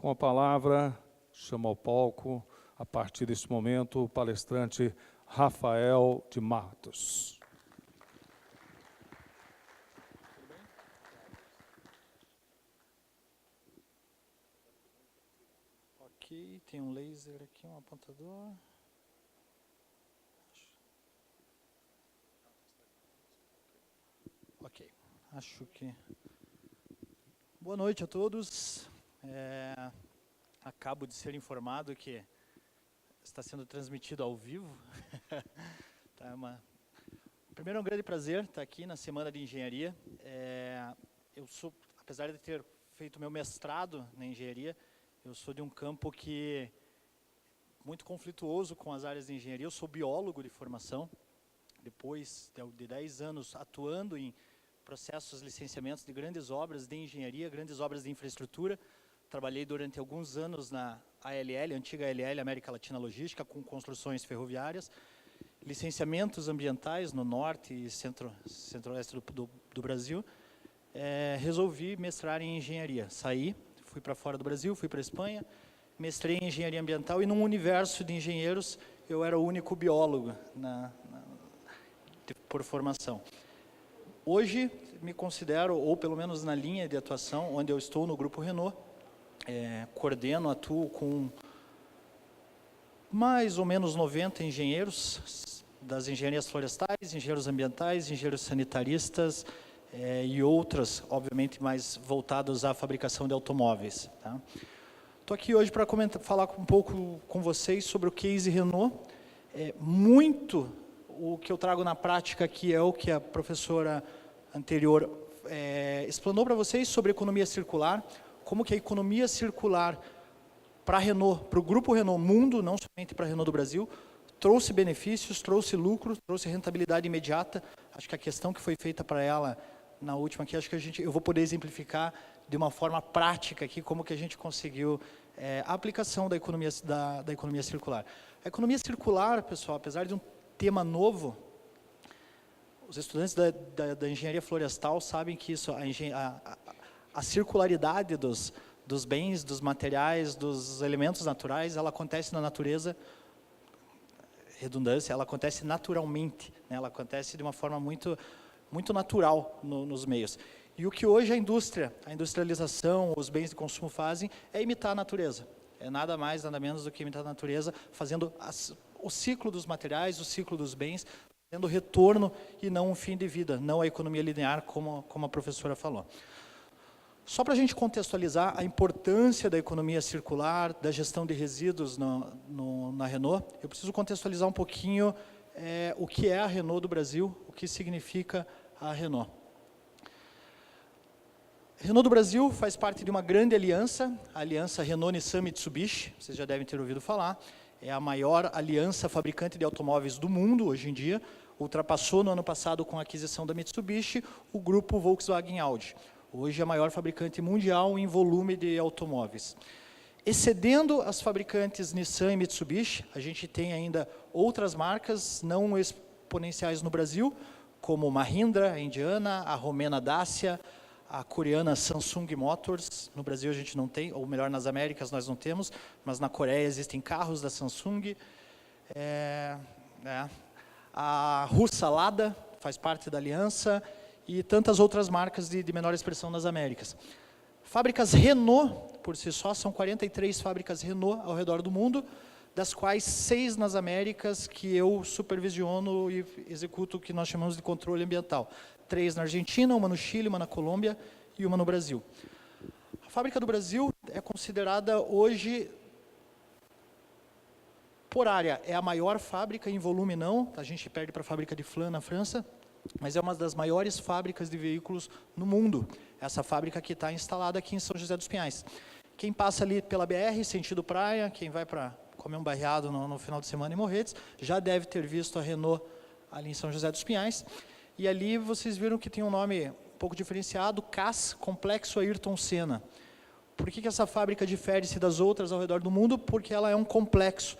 Com a palavra, chamo ao palco, a partir deste momento, o palestrante Rafael de Matos. Ok, tem um laser aqui, um apontador. Ok, acho que... Boa noite a todos. Acabo de ser informado que está sendo transmitido ao vivo. Primeiro, é um grande prazer estar aqui na Semana de Engenharia. Apesar de ter feito meu mestrado na engenharia, eu sou de um campo que muito conflituoso com as áreas de engenharia. Eu sou biólogo de formação. Depois de 10 anos atuando em processos, licenciamentos de grandes obras de engenharia, grandes obras de infraestrutura. Trabalhei durante alguns anos na ALL, antiga ALL, América Latina Logística, com construções ferroviárias, licenciamentos ambientais no norte e centro-oeste do Brasil. Resolvi mestrar em engenharia. Saí, fui para fora do Brasil, fui para a Espanha, mestrei em engenharia ambiental e num universo de engenheiros eu era o único biólogo por formação. Hoje me considero, ou pelo menos na linha de atuação, onde eu estou no Grupo Renault, coordeno, atuo com mais ou menos 90 engenheiros das engenharias florestais, engenheiros ambientais, engenheiros sanitaristas e outras, obviamente, mais voltados à fabricação de automóveis. Estou aqui hoje para falar um pouco com vocês sobre o case Renault. Muito o que eu trago na prática aqui é o que a professora anterior explanou para vocês sobre economia circular, como que a economia circular para a Renault, para o Grupo Renault Mundo, não somente para a Renault do Brasil, trouxe benefícios, trouxe lucro, trouxe rentabilidade imediata. Acho que a questão que foi feita para ela na última aqui, acho que eu vou poder exemplificar de uma forma prática aqui como que a gente conseguiu a aplicação da economia circular. A economia circular, pessoal, apesar de um tema novo, os estudantes da engenharia florestal sabem que isso, a circularidade dos bens, dos materiais, dos elementos naturais, ela acontece na natureza, redundância, ela acontece naturalmente, né? Ela acontece de uma forma muito natural nos meios. E o que hoje a industrialização, os bens de consumo fazem, é imitar a natureza. É nada mais, nada menos do que imitar a natureza, fazendo o ciclo dos materiais, o ciclo dos bens, tendo retorno e não um fim de vida, não a economia linear, como a professora falou. Só para a gente contextualizar a importância da economia circular, da gestão de resíduos na Renault, eu preciso contextualizar um pouquinho o que é a Renault do Brasil, o que significa a Renault. A Renault do Brasil faz parte de uma grande aliança, a aliança Renault-Nissan-Mitsubishi, vocês já devem ter ouvido falar, é a maior aliança fabricante de automóveis do mundo hoje em dia, ultrapassou no ano passado com a aquisição da Mitsubishi o grupo Volkswagen-Audi. Hoje é a maior fabricante mundial em volume de automóveis. Excedendo as fabricantes Nissan e Mitsubishi, a gente tem ainda outras marcas não exponenciais no Brasil, como Mahindra, a indiana, a romena Dacia, a coreana Samsung Motors. No Brasil a gente não tem, ou melhor, nas Américas nós não temos, mas na Coreia existem carros da Samsung. A russa Lada faz parte da aliança, e tantas outras marcas de menor expressão nas Américas. Fábricas Renault, por si só, são 43 fábricas Renault ao redor do mundo, das quais 6 nas Américas, que eu supervisiono e executo o que nós chamamos de controle ambiental. 3 na Argentina, uma no Chile, uma na Colômbia e uma no Brasil. A fábrica do Brasil é considerada hoje, por área, é a maior fábrica, em volume não, a gente perde para a fábrica de Flan na França, mas é uma das maiores fábricas de veículos no mundo. Essa fábrica que está instalada aqui em São José dos Pinhais. Quem passa ali pela BR, sentido praia, quem vai para comer um barreado no final de semana em Morretes, já deve ter visto a Renault ali em São José dos Pinhais. E ali vocês viram que tem um nome um pouco diferenciado, CAS, Complexo Ayrton Senna. Por que essa fábrica difere-se das outras ao redor do mundo? Porque ela é um complexo.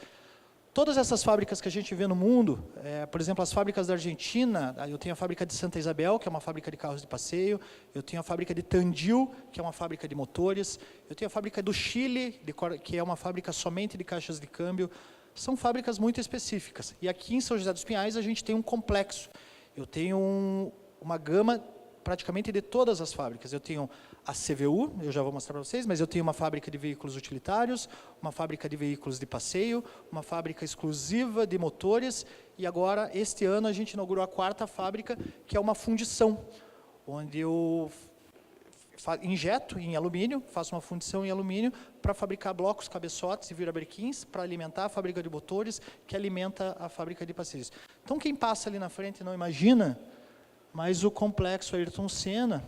Todas essas fábricas que a gente vê no mundo, por exemplo, as fábricas da Argentina, eu tenho a fábrica de Santa Isabel, que é uma fábrica de carros de passeio, eu tenho a fábrica de Tandil, que é uma fábrica de motores, eu tenho a fábrica do Chile, que é uma fábrica somente de caixas de câmbio. São fábricas muito específicas. E aqui em São José dos Pinhais a gente tem um complexo. Eu tenho uma gama praticamente de todas as fábricas. Eu tenho a CVU, eu já vou mostrar para vocês, mas eu tenho uma fábrica de veículos utilitários, uma fábrica de veículos de passeio, uma fábrica exclusiva de motores, e agora, este ano, a gente inaugurou a 4ª fábrica, que é uma fundição, onde eu injeto em alumínio, faço uma fundição em alumínio para fabricar blocos, cabeçotes e virabrequins, para alimentar a fábrica de motores, que alimenta a fábrica de passeios. Então, quem passa ali na frente não imagina, mas o complexo Ayrton Senna,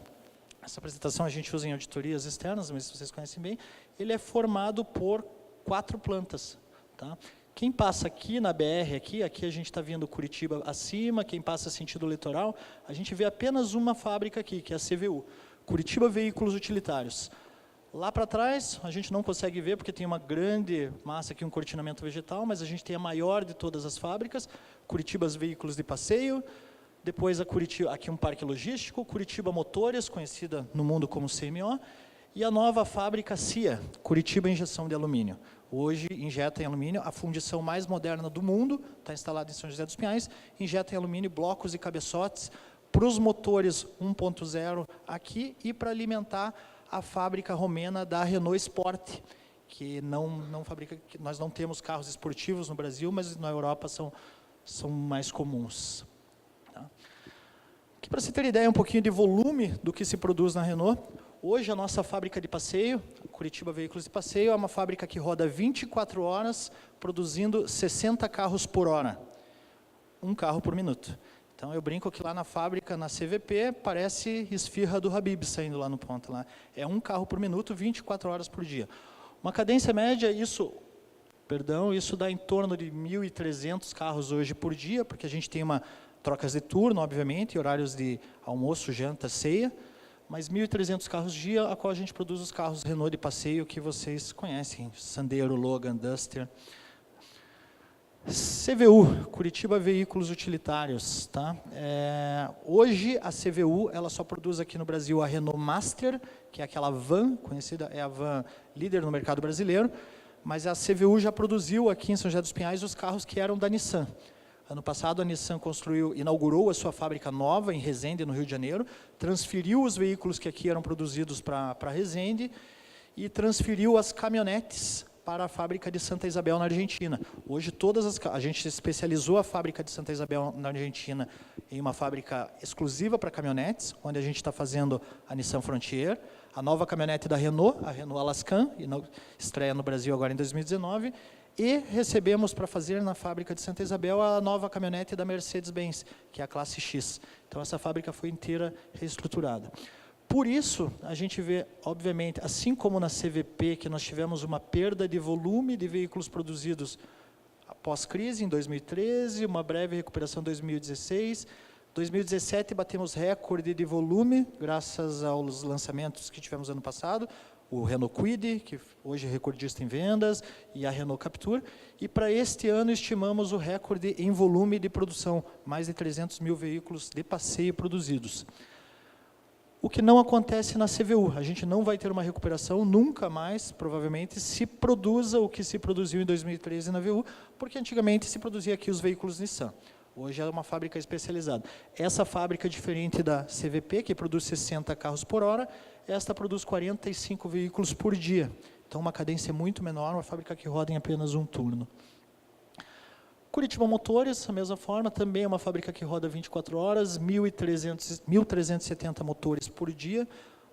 essa apresentação a gente usa em auditorias externas, mas vocês conhecem bem, ele é formado por 4 plantas. Tá? Quem passa aqui na BR, aqui a gente está vendo Curitiba acima, quem passa sentido litoral, a gente vê apenas uma fábrica aqui, que é a CVU, Curitiba Veículos Utilitários. Lá para trás, a gente não consegue ver, porque tem uma grande massa aqui, um cortinamento vegetal, mas a gente tem a maior de todas as fábricas, Curitiba Veículos de Passeio, depois a Curitiba, aqui um parque logístico, Curitiba Motores, conhecida no mundo como CMO, e a nova fábrica CIA, Curitiba Injeção de Alumínio. Hoje injeta em alumínio a fundição mais moderna do mundo, está instalada em São José dos Pinhais, injeta em alumínio blocos e cabeçotes para os motores 1.0 aqui e para alimentar a fábrica romena da Renault Sport, que não fabrica, que nós não temos carros esportivos no Brasil, mas na Europa são mais comuns. Aqui para você ter ideia um pouquinho de volume do que se produz na Renault, hoje a nossa fábrica de passeio, Curitiba Veículos de Passeio, é uma fábrica que roda 24 horas, produzindo 60 carros por hora, um carro por minuto. Então eu brinco que lá na fábrica, na CVP, parece esfirra do Habib saindo lá no ponto. Lá. É um carro por minuto, 24 horas por dia. Uma cadência média, isso dá em torno de 1.300 carros hoje por dia, porque a gente tem trocas de turno, obviamente, horários de almoço, janta, ceia, mas 1.300 carros dia, a qual a gente produz os carros Renault de passeio que vocês conhecem, Sandero, Logan, Duster. CVU, Curitiba Veículos Utilitários. Tá? Hoje a CVU ela só produz aqui no Brasil a Renault Master, que é aquela van, conhecida, é a van líder no mercado brasileiro, mas a CVU já produziu aqui em São José dos Pinhais os carros que eram da Nissan. Ano passado a Nissan inaugurou a sua fábrica nova em Resende, no Rio de Janeiro, transferiu os veículos que aqui eram produzidos para Resende e transferiu as caminhonetes para a fábrica de Santa Isabel, na Argentina. Hoje a gente especializou a fábrica de Santa Isabel, na Argentina, em uma fábrica exclusiva para caminhonetes, onde a gente está fazendo a Nissan Frontier, a nova caminhonete da Renault, a Renault Alaskan, estreia no Brasil agora em 2019, e recebemos para fazer na fábrica de Santa Isabel a nova caminhonete da Mercedes-Benz, que é a classe X. Então essa fábrica foi inteira reestruturada. Por isso, a gente vê, obviamente, assim como na CVP, que nós tivemos uma perda de volume de veículos produzidos após crise, em 2013, uma breve recuperação em 2016, 2017 batemos recorde de volume, graças aos lançamentos que tivemos ano passado, o Renault Kwid, que hoje é recordista em vendas, e a Renault Captur, e para este ano estimamos o recorde em volume de produção, mais de 300 mil veículos de passeio produzidos. O que não acontece na CVU, a gente não vai ter uma recuperação, nunca mais, provavelmente, se produza o que se produziu em 2013 na VU, porque antigamente se produzia aqui os veículos Nissan. Hoje é uma fábrica especializada. Essa fábrica, diferente da CVP, que produz 60 carros por hora, esta produz 45 veículos por dia. Então, uma cadência muito menor, uma fábrica que roda em apenas um turno. Curitiba Motores, da mesma forma, também é uma fábrica que roda 24 horas, 1.370 motores por dia,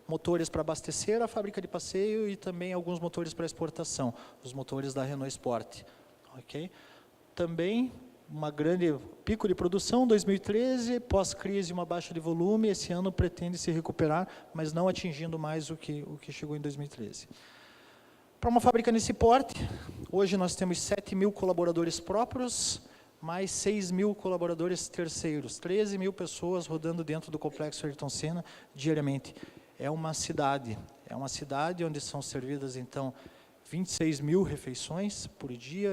motores para abastecer a fábrica de passeio e também alguns motores para exportação, os motores da Renault Sport. Okay? Também uma grande pico de produção, 2013, pós-crise uma baixa de volume, esse ano pretende se recuperar, mas não atingindo mais o que chegou em 2013. Para uma fábrica nesse porte, hoje nós temos 7.000 colaboradores próprios, mais 6.000 colaboradores terceiros, 13.000 pessoas rodando dentro do complexo Ayrton Senna diariamente. É uma cidade onde são servidas, então, 26 mil refeições por dia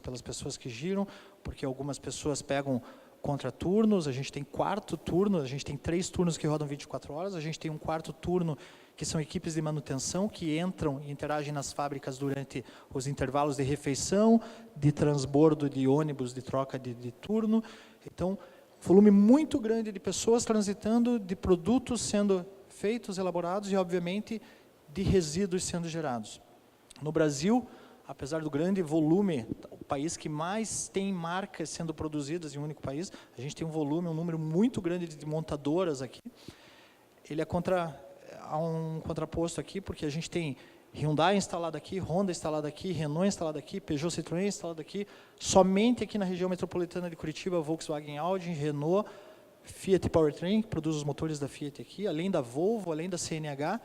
pelas pessoas que giram, porque algumas pessoas pegam contraturnos, a gente tem quarto turno, a gente tem 3 turnos que rodam 24 horas, a gente tem um quarto turno que são equipes de manutenção que entram e interagem nas fábricas durante os intervalos de refeição, de transbordo de ônibus, de troca de turno. Então, volume muito grande de pessoas transitando, de produtos sendo feitos, elaborados e, obviamente, de resíduos sendo gerados. No Brasil, apesar do grande volume, o país que mais tem marcas sendo produzidas em um único país, a gente tem um volume, um número muito grande de montadoras aqui. Ele há um contraposto aqui, porque a gente tem Hyundai instalado aqui, Honda instalado aqui, Renault instalado aqui, Peugeot Citroën instalado aqui, somente aqui na região metropolitana de Curitiba, Volkswagen Audi, Renault, Fiat Powertrain, que produz os motores da Fiat aqui, além da Volvo, além da CNH,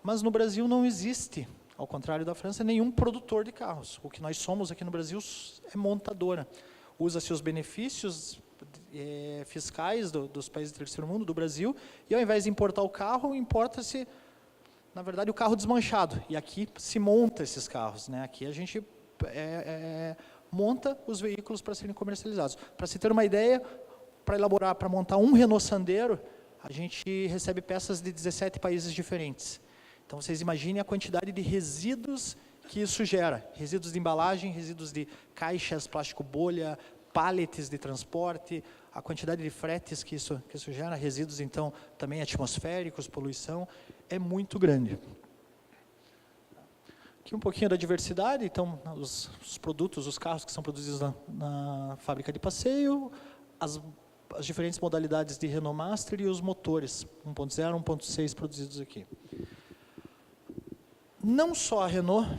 mas no Brasil não existe, ao contrário da França, nenhum produtor de carros. O que nós somos aqui no Brasil é montadora. Usa-se os benefícios fiscais dos países do terceiro mundo, do Brasil, e ao invés de importar o carro, importa-se, na verdade, o carro desmanchado. E aqui se monta esses carros, né? Aqui a gente monta os veículos para serem comercializados. Para se ter uma ideia, para montar um Renault Sandero, a gente recebe peças de 17 países diferentes. Então, vocês imaginem a quantidade de resíduos que isso gera. Resíduos de embalagem, resíduos de caixas, plástico bolha, pallets de transporte, a quantidade de fretes que isso gera, resíduos, então, também atmosféricos, poluição, é muito grande. Aqui um pouquinho da diversidade, então, os produtos, os carros que são produzidos na fábrica de passeio, as diferentes modalidades de Renault Master e os motores, 1.0, 1.6 produzidos aqui. Não só a Renault,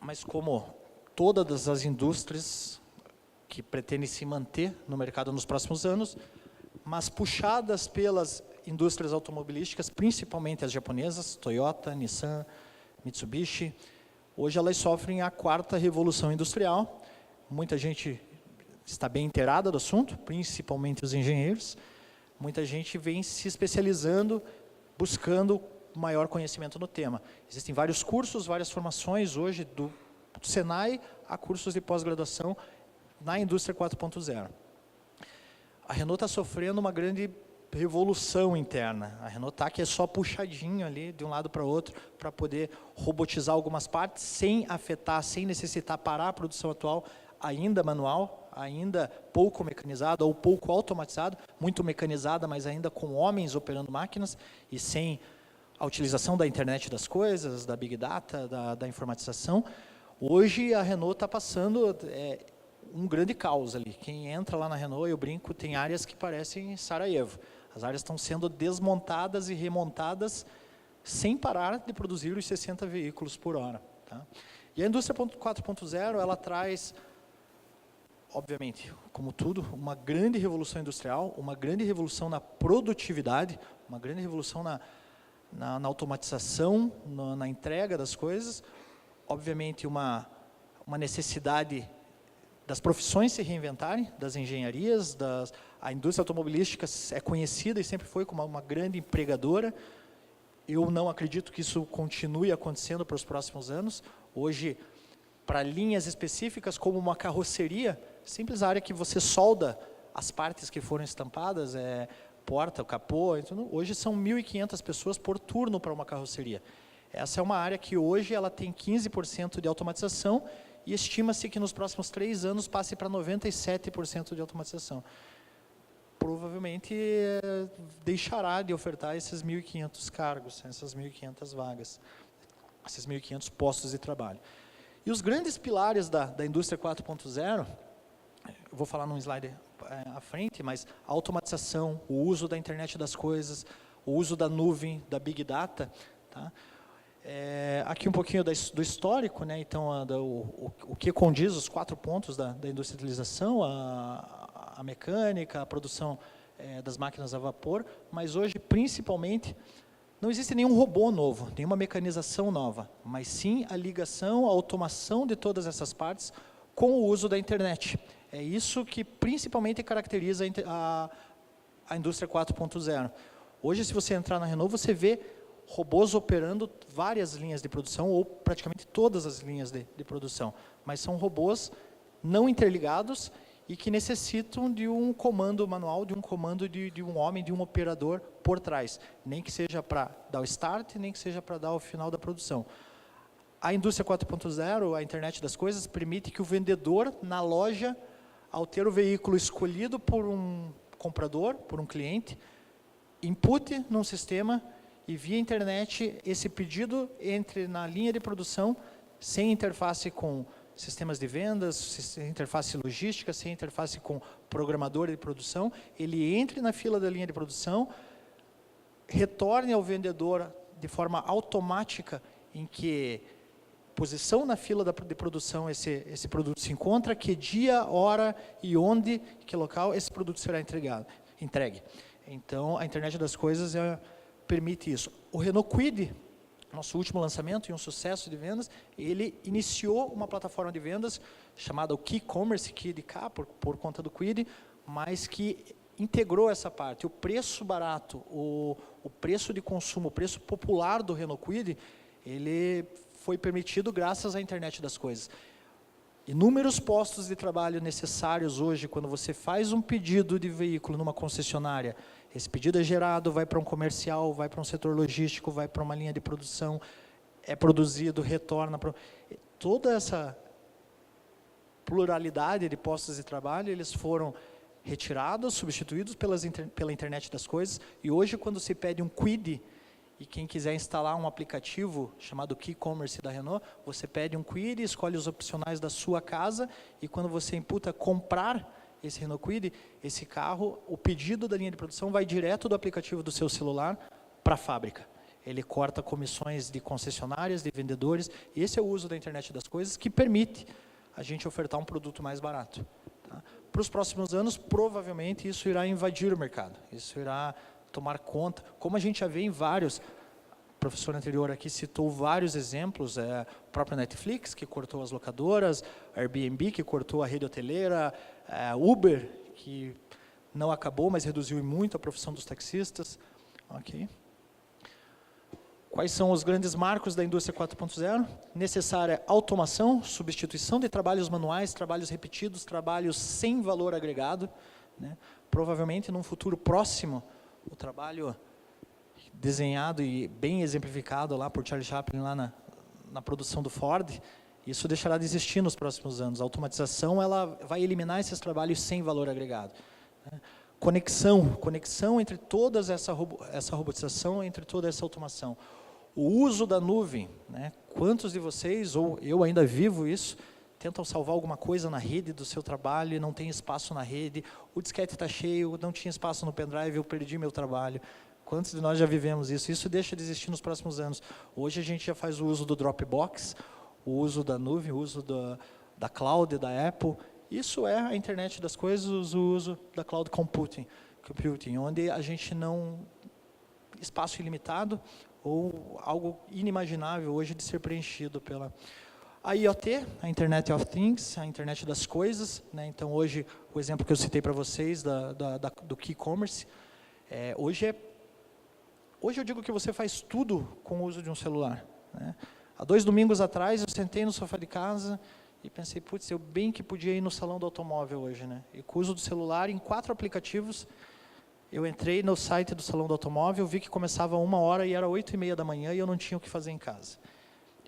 mas como todas as indústrias que pretendem se manter no mercado nos próximos anos, mas puxadas pelas indústrias automobilísticas, principalmente as japonesas, Toyota, Nissan, Mitsubishi, hoje elas sofrem a 4ª revolução industrial. Muita gente está bem inteirada do assunto, principalmente os engenheiros. Muita gente vem se especializando, buscando maior conhecimento no tema. Existem vários cursos, várias formações hoje, do Senai a cursos de pós-graduação na indústria 4.0. A Renault está sofrendo uma grande revolução interna. A Renault está que é só puxadinho ali, de um lado para o outro, para poder robotizar algumas partes, sem afetar, sem necessitar parar a produção atual, ainda manual, ainda pouco mecanizada ou pouco automatizada, muito mecanizada, mas ainda com homens operando máquinas, e sem a utilização da internet das coisas, da Big Data, da informatização. Hoje a Renault está passando um grande caos ali. Quem entra lá na Renault, eu brinco, tem áreas que parecem Sarajevo. As áreas estão sendo desmontadas e remontadas sem parar de produzir os 60 veículos por hora. Tá? E a indústria 4.0, ela traz, obviamente, como tudo, uma grande revolução industrial, uma grande revolução na produtividade, uma grande revolução na automatização, na entrega das coisas, obviamente uma necessidade das profissões se reinventarem, das engenharias, a indústria automobilística é conhecida e sempre foi como uma grande empregadora. Eu não acredito que isso continue acontecendo para os próximos anos. Hoje, para linhas específicas, como uma carroceria, simples área que você solda as partes que foram estampadas, porta, o capô, então, hoje são 1.500 pessoas por turno para uma carroceria. Essa é uma área que hoje ela tem 15% de automatização e estima-se que nos próximos 3 anos passe para 97% de automatização. Provavelmente deixará de ofertar esses 1.500 cargos, essas 1.500 vagas, esses 1.500 postos de trabalho. E os grandes pilares da indústria 4.0, eu vou falar num slide à frente, mas a automatização, o uso da internet das coisas, o uso da nuvem, da Big Data. Tá? Aqui um pouquinho do histórico, né? Então, o que condiz os 4 pontos da industrialização, a mecânica, a produção das máquinas a vapor, mas hoje, principalmente, não existe nenhum robô novo, nenhuma mecanização nova, mas sim a ligação, a automação de todas essas partes com o uso da internet. É isso que principalmente caracteriza a indústria 4.0. Hoje, se você entrar na Renault, você vê robôs operando várias linhas de produção, ou praticamente todas as linhas de produção. Mas são robôs não interligados e que necessitam de um comando manual, de um comando de um homem, de um operador por trás. Nem que seja para dar o start, nem que seja para dar o final da produção. A indústria 4.0, a internet das coisas, permite que o vendedor, na loja, ao ter o veículo escolhido por um comprador, por um cliente, impute num sistema e via internet esse pedido entre na linha de produção, sem interface com sistemas de vendas, sem interface logística, sem interface com programador de produção, ele entre na fila da linha de produção, retorne ao vendedor de forma automática em que posição na fila de produção esse produto se encontra, que dia, hora e onde, que local esse produto será entregue. Então, a internet das coisas permite isso. O Renault Kwid, nosso último lançamento e um sucesso de vendas, ele iniciou uma plataforma de vendas chamada o K-Commerce, por conta do Kwid, mas que integrou essa parte. O preço barato, o preço de consumo, o preço popular do Renault Kwid, ele foi permitido graças à internet das coisas. Inúmeros postos de trabalho necessários hoje, quando você faz um pedido de veículo numa concessionária, esse pedido é gerado, vai para um comercial, vai para um setor logístico, vai para uma linha de produção, é produzido, retorna. Toda essa pluralidade de postos de trabalho, eles foram retirados, substituídos pela internet das coisas, e hoje quando se pede um Kwid, e quem quiser instalar um aplicativo chamado K-Commerce da Renault, você pede um Kwid, escolhe os opcionais da sua casa, e quando você imputa comprar esse Renault Kwid, esse carro, o pedido da linha de produção vai direto do aplicativo do seu celular para a fábrica. Ele corta comissões de concessionárias, de vendedores, e esse é o uso da internet das coisas que permite a gente ofertar um produto mais barato. Tá? Para os próximos anos, provavelmente, isso irá invadir o mercado, isso irá tomar conta, como a gente já vê em vários, o professor anterior aqui citou vários exemplos, o próprio Netflix, que cortou as locadoras, Airbnb, que cortou a rede hoteleira, Uber, que não acabou, mas reduziu muito a profissão dos taxistas. Okay. Quais são os grandes marcos da indústria 4.0? Necessária automação, substituição de trabalhos manuais, trabalhos repetidos, trabalhos sem valor agregado. Né? Provavelmente, num futuro próximo, o trabalho desenhado e bem exemplificado lá por Charlie Chaplin, lá na produção do Ford, isso deixará de existir nos próximos anos. A automatização ela vai eliminar esses trabalhos sem valor agregado. Né? Conexão entre toda essa robotização, entre toda essa automação. O uso da nuvem, né? Quantos de vocês, ou eu ainda vivo isso, tentam salvar alguma coisa na rede do seu trabalho e não tem espaço na rede, o disquete está cheio, não tinha espaço no pendrive, eu perdi meu trabalho. Quantos de nós já vivemos isso? Isso deixa de existir nos próximos anos. Hoje a gente já faz o uso do Dropbox, o uso da nuvem, o uso da cloud, da Apple. Isso é a internet das coisas, o uso da cloud computing, onde a gente não... espaço ilimitado ou algo inimaginável hoje de ser preenchido pela... A IoT, a Internet of Things, a internet das coisas, né? Então hoje, o exemplo que eu citei para vocês do K-Commerce, hoje eu digo que você faz tudo com o uso de um celular. Né? Há 2 domingos atrás, eu sentei no sofá de casa e pensei, putz, eu bem que podia ir no salão do automóvel hoje. Né? E com o uso do celular, em 4 aplicativos, eu entrei no site do salão do automóvel, vi que começava 1h e era 8h30 da manhã e eu não tinha o que fazer em casa.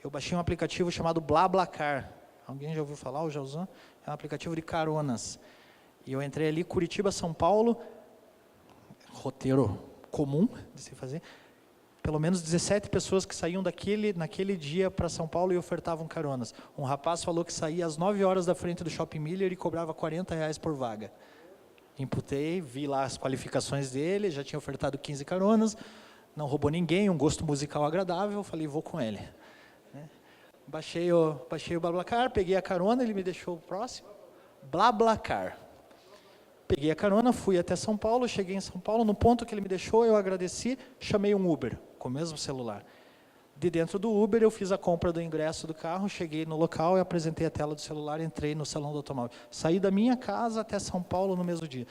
Eu baixei um aplicativo chamado BlaBlaCar. Alguém já ouviu falar ou já usou? É um aplicativo de caronas. E eu entrei ali, Curitiba, São Paulo, roteiro comum de se fazer. Pelo menos 17 pessoas que saíam naquele dia para São Paulo e ofertavam caronas. Um rapaz falou que saía às 9 horas da frente do Shopping Miller e cobrava R$40 por vaga. Imputei, vi lá as qualificações dele, já tinha ofertado 15 caronas, não roubou ninguém, um gosto musical agradável, falei, vou com ele. Baixei o BlaBlaCar, peguei a carona, ele me deixou próximo. BlaBlaCar. Peguei a carona, fui até São Paulo, cheguei em São Paulo, no ponto que ele me deixou, eu agradeci, chamei um Uber, com o mesmo celular. De dentro do Uber, eu fiz a compra do ingresso do carro, cheguei no local e apresentei a tela do celular, entrei no salão do automóvel. Saí da minha casa até São Paulo no mesmo dia.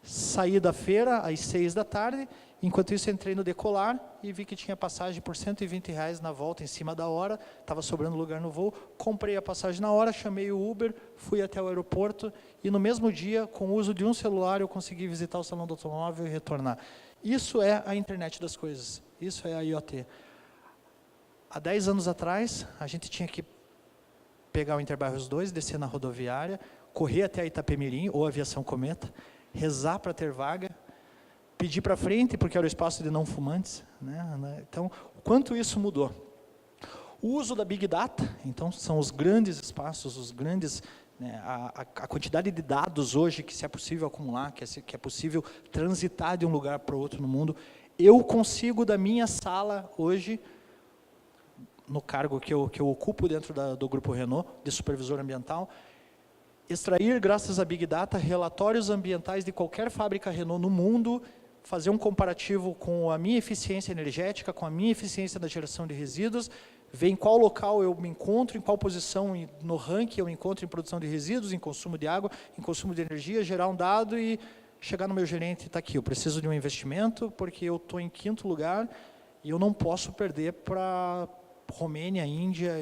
Saí da feira às 6 da tarde, enquanto isso entrei no Decolar e vi que tinha passagem por R$120 na volta, em cima da hora, estava sobrando lugar no voo, comprei a passagem na hora, chamei o Uber, fui até o aeroporto e no mesmo dia, com o uso de um celular, eu consegui visitar o Salão do Automóvel e retornar. Isso é a internet das coisas, isso é a IoT. Há 10 anos atrás, a gente tinha que pegar o Interbairros 2, descer na rodoviária, correr até a Itapemirim, ou Aviação Cometa, rezar para ter vaga, pedir para frente, porque era o espaço de não fumantes. Então, o quanto isso mudou. O uso da Big Data, então, são os grandes espaços, os grandes, a quantidade de dados hoje que se é possível acumular, que é possível transitar de um lugar para o outro no mundo. Eu consigo, da minha sala, hoje, no cargo que eu ocupo dentro do Grupo Renault, de supervisor ambiental, extrair, graças à Big Data, relatórios ambientais de qualquer fábrica Renault no mundo, fazer um comparativo com a minha eficiência energética, com a minha eficiência na geração de resíduos, ver em qual local eu me encontro, em qual posição no ranking eu me encontro em produção de resíduos, em consumo de água, em consumo de energia, gerar um dado e chegar no meu gerente, está aqui, eu preciso de um investimento, porque eu estou em 5º lugar e eu não posso perder para Romênia, Índia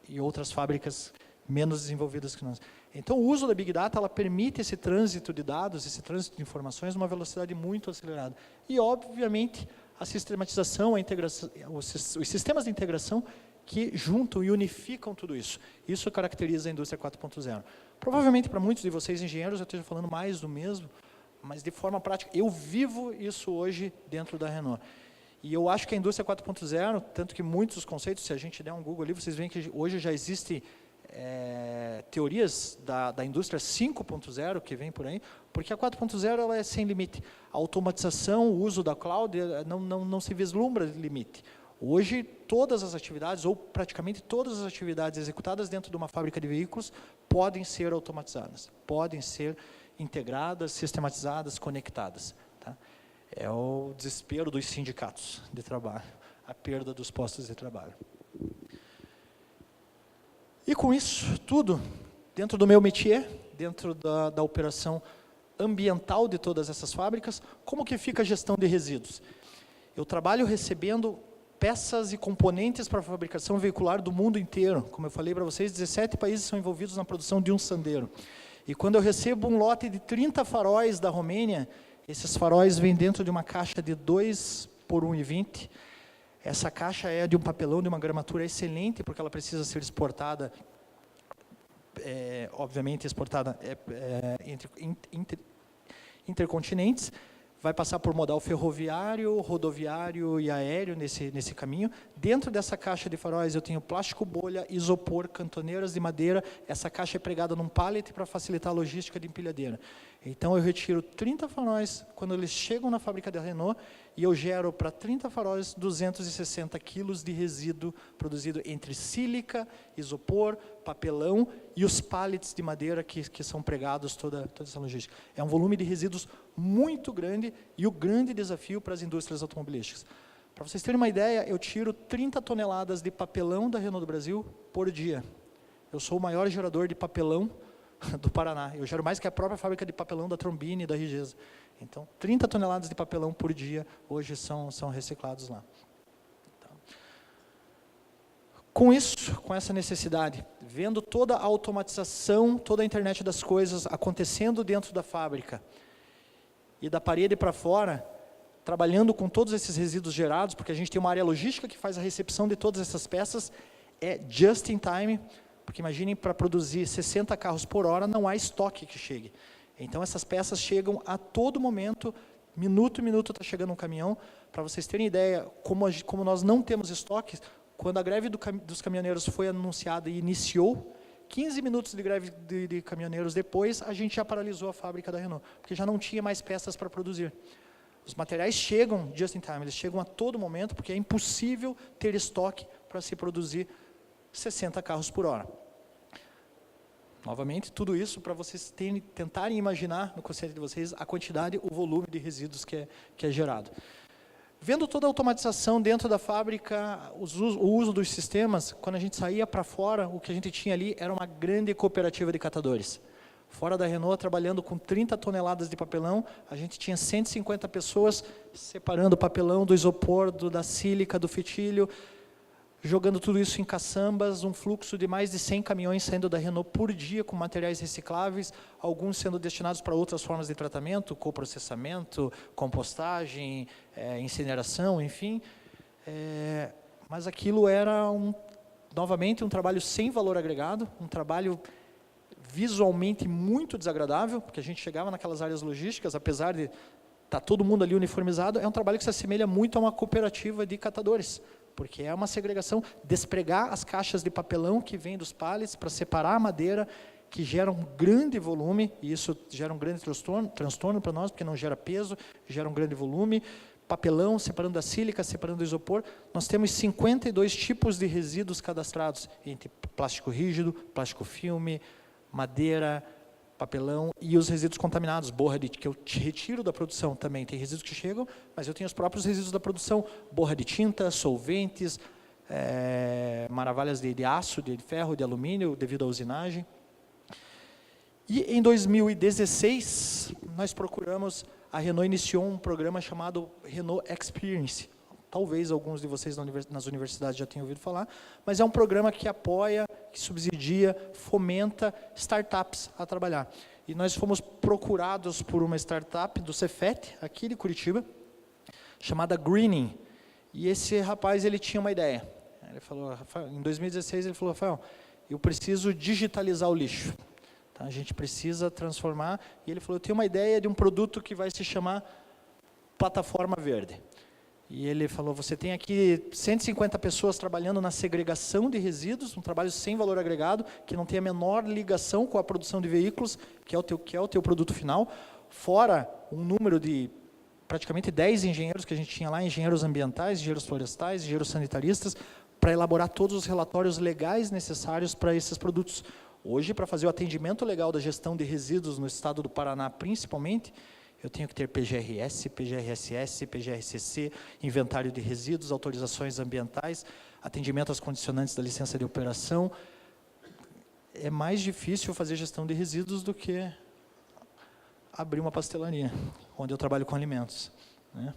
e outras fábricas menos desenvolvidas que nós. Então, o uso da Big Data, ela permite esse trânsito de dados, esse trânsito de informações, numa velocidade muito acelerada. E, obviamente, a sistematização, a integração, os sistemas de integração que juntam e unificam tudo isso. Isso caracteriza a indústria 4.0. Provavelmente, para muitos de vocês, engenheiros, eu esteja falando mais do mesmo, mas de forma prática, eu vivo isso hoje dentro da Renault. E eu acho que a indústria 4.0, tanto que muitos dos conceitos, se a gente der um Google ali, vocês veem que hoje já existem teorias da indústria 5.0 que vem por aí, porque a 4.0 ela é sem limite. A automatização, o uso da cloud, não se vislumbra limite. Hoje, todas as atividades, ou praticamente todas as atividades executadas dentro de uma fábrica de veículos, podem ser automatizadas, podem ser integradas, sistematizadas, conectadas. Tá? É o desespero dos sindicatos de trabalho, a perda dos postos de trabalho. E com isso tudo, dentro do meu métier, dentro da operação ambiental de todas essas fábricas, como que fica a gestão de resíduos? Eu trabalho recebendo peças e componentes para a fabricação veicular do mundo inteiro. Como eu falei para vocês, 17 países são envolvidos na produção de um Sandero. E quando eu recebo um lote de 30 faróis da Romênia, esses faróis vêm dentro de uma caixa de 2 por 1,20. Essa caixa é de um papelão de uma gramatura excelente, porque ela precisa ser exportada, obviamente exportada entre intercontinentes, vai passar por modal ferroviário, rodoviário e aéreo nesse caminho. Dentro dessa caixa de faróis eu tenho plástico bolha, isopor, cantoneiras de madeira. Essa caixa é pregada num pallet para facilitar a logística de empilhadeira. Então eu retiro 30 faróis quando eles chegam na fábrica da Renault e eu gero para 30 faróis 260 quilos de resíduo produzido entre sílica, isopor, papelão e os pallets de madeira que são pregados toda essa logística. É um volume de resíduos muito grande e o grande desafio para as indústrias automobilísticas. Para vocês terem uma ideia, eu tiro 30 toneladas de papelão da Renault do Brasil por dia. Eu sou o maior gerador de papelão do Paraná. Eu gero mais que a própria fábrica de papelão da Trombini e da Rigesa. Então, 30 toneladas de papelão por dia hoje são reciclados lá. Então, com isso, com essa necessidade, vendo toda a automatização, toda a internet das coisas acontecendo dentro da fábrica e da parede para fora, trabalhando com todos esses resíduos gerados, porque a gente tem uma área logística que faz a recepção de todas essas peças, é just in time, porque imaginem, para produzir 60 carros por hora, não há estoque que chegue. Então, essas peças chegam a todo momento, minuto em minuto está chegando um caminhão. Para vocês terem ideia, como nós não temos estoques, quando a greve dos caminhoneiros foi anunciada e iniciou, 15 minutos de greve de caminhoneiros depois, a gente já paralisou a fábrica da Renault, porque já não tinha mais peças para produzir. Os materiais chegam just in time, eles chegam a todo momento, porque é impossível ter estoque para se produzir 60 carros por hora. Novamente, tudo isso para vocês tentarem imaginar no conceito de vocês a quantidade, o volume de resíduos que é gerado. Vendo toda a automatização dentro da fábrica, o uso dos sistemas, quando a gente saía para fora, o que a gente tinha ali era uma grande cooperativa de catadores. Fora da Renault, trabalhando com 30 toneladas de papelão, a gente tinha 150 pessoas separando o papelão do isopor, da sílica, do fitilho, jogando tudo isso em caçambas, um fluxo de mais de 100 caminhões saindo da Renault por dia com materiais recicláveis, alguns sendo destinados para outras formas de tratamento, coprocessamento, compostagem, incineração, enfim. Mas aquilo era, novamente, um trabalho sem valor agregado, um trabalho visualmente muito desagradável, porque a gente chegava naquelas áreas logísticas, apesar de estar todo mundo ali uniformizado, é um trabalho que se assemelha muito a uma cooperativa de catadores, porque é uma segregação, despregar as caixas de papelão que vêm dos pallets para separar a madeira, que gera um grande volume, e isso gera um grande transtorno para nós, porque não gera peso, gera um grande volume, papelão, separando a sílica, separando o isopor. Nós temos 52 tipos de resíduos cadastrados, entre plástico rígido, plástico filme, madeira, papelão e os resíduos contaminados, borra que eu retiro da produção também. Tem resíduos que chegam, mas eu tenho os próprios resíduos da produção, borra de tinta, solventes, maravilhas de aço, de ferro, de alumínio, devido à usinagem. E em 2016, a Renault iniciou um programa chamado Renault Experience. Talvez alguns de vocês nas universidades já tenham ouvido falar, mas é um programa que apoia, que subsidia, fomenta startups a trabalhar. E nós fomos procurados por uma startup do Cefet, aqui de Curitiba, chamada Greening. E esse rapaz, ele tinha uma ideia. Ele falou, em 2016, ele falou, Rafael, eu preciso digitalizar o lixo. Tá? A gente precisa transformar. E ele falou, eu tenho uma ideia de um produto que vai se chamar Plataforma Verde. E ele falou, você tem aqui 150 pessoas trabalhando na segregação de resíduos, um trabalho sem valor agregado, que não tem a menor ligação com a produção de veículos, que é o teu produto final, fora um número de praticamente 10 engenheiros que a gente tinha lá, engenheiros ambientais, engenheiros florestais, engenheiros sanitaristas, para elaborar todos os relatórios legais necessários para esses produtos. Hoje, para fazer o atendimento legal da gestão de resíduos no estado do Paraná, principalmente, eu tenho que ter PGRS, PGRSS, PGRCC, inventário de resíduos, autorizações ambientais, atendimento às condicionantes da licença de operação. É mais difícil fazer gestão de resíduos do que abrir uma pastelaria, onde eu trabalho com alimentos, né?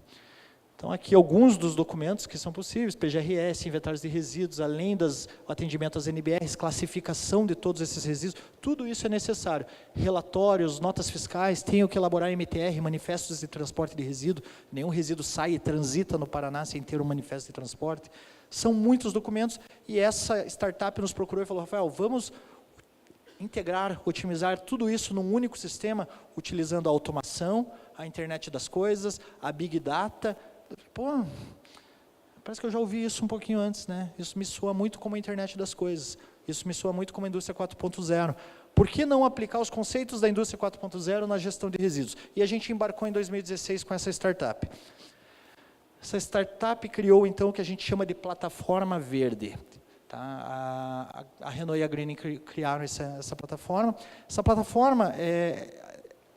Então, aqui alguns dos documentos que são possíveis, PGRS, inventários de resíduos, além dos atendimentos às NBRs, classificação de todos esses resíduos, tudo isso é necessário. Relatórios, notas fiscais, tenho que elaborar MTR, manifestos de transporte de resíduo, nenhum resíduo sai e transita no Paraná sem ter um manifesto de transporte. São muitos documentos, e essa startup nos procurou e falou, Rafael, vamos integrar, otimizar tudo isso num único sistema, utilizando a automação, a internet das coisas, a Big Data. Pô, parece que eu já ouvi isso um pouquinho antes, né? Isso me soa muito como a internet das coisas. Isso me soa muito como a indústria 4.0. Por que não aplicar os conceitos da indústria 4.0 na gestão de resíduos? E a gente embarcou em 2016 com essa startup. Essa startup criou, então, o que a gente chama de plataforma verde. Tá? A Renault e a Greening criaram essa plataforma. Essa plataforma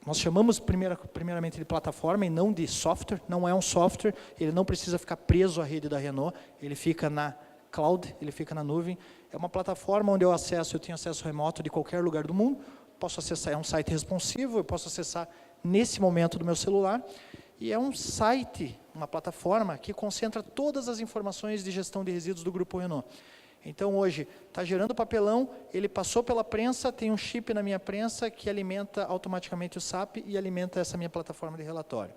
nós chamamos primeiramente de plataforma e não de software. Não é um software, ele não precisa ficar preso à rede da Renault, ele fica na cloud, ele fica na nuvem. É uma plataforma onde eu tenho acesso remoto de qualquer lugar do mundo, posso acessar, é um site responsivo, eu posso acessar nesse momento do meu celular, e é um site, uma plataforma que concentra todas as informações de gestão de resíduos do Grupo Renault. Então, hoje, está gerando papelão, ele passou pela prensa, tem um chip na minha prensa que alimenta automaticamente o SAP e alimenta essa minha plataforma de relatório.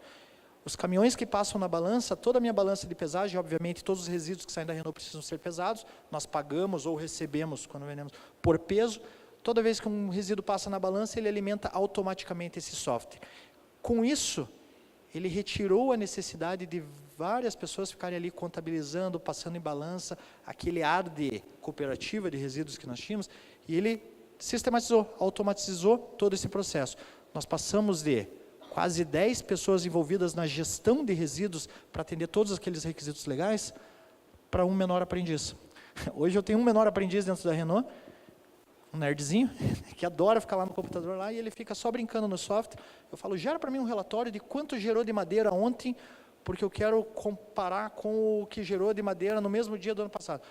Os caminhões que passam na balança, toda a minha balança de pesagem, obviamente, todos os resíduos que saem da Renault precisam ser pesados, nós pagamos ou recebemos, quando vendemos, por peso. Toda vez que um resíduo passa na balança, ele alimenta automaticamente esse software. Com isso, ele retirou a necessidade de várias pessoas ficarem ali contabilizando, passando em balança, aquele ar de cooperativa de resíduos que nós tínhamos, e ele sistematizou, automatizou todo esse processo. Nós passamos de quase 10 pessoas envolvidas na gestão de resíduos para atender todos aqueles requisitos legais, para um menor aprendiz. Hoje eu tenho um menor aprendiz dentro da Renault, um nerdzinho, que adora ficar lá no computador lá, e ele fica só brincando no software. Eu falo, gera para mim um relatório de quanto gerou de madeira ontem, porque eu quero comparar com o que gerou de madeira no mesmo dia do ano passado.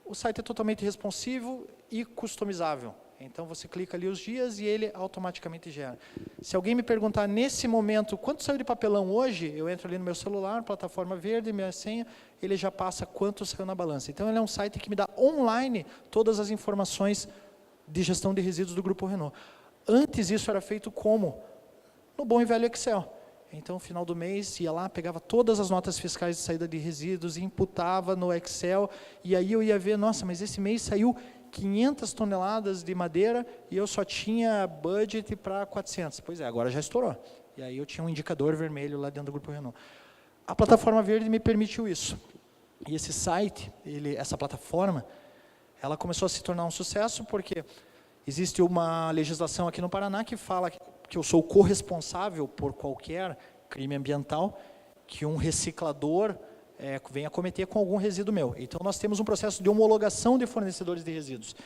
O site é totalmente responsivo e customizável. Então, você clica ali os dias e ele automaticamente gera. Se alguém me perguntar, nesse momento, quanto saiu de papelão hoje, eu entro ali no meu celular, plataforma verde, minha senha, ele já passa quanto saiu na balança. Então, ele é um site que me dá online todas as informações de gestão de resíduos do Grupo Renault. Antes, isso era feito como? No bom e velho Excel. Então, no final do mês, ia lá, pegava todas as notas fiscais de saída de resíduos, imputava no Excel, e aí eu ia ver, nossa, mas esse mês saiu 500 toneladas de madeira e eu só tinha budget para 400. Pois é, agora já estourou. E aí eu tinha um indicador vermelho lá dentro do Grupo Renault. A plataforma verde me permitiu isso. E esse site, essa plataforma, ela começou a se tornar um sucesso porque existe uma legislação aqui no Paraná que fala que eu sou corresponsável por qualquer crime ambiental que um reciclador venha cometer com algum resíduo meu. Então, nós temos um processo de homologação de fornecedores de resíduos.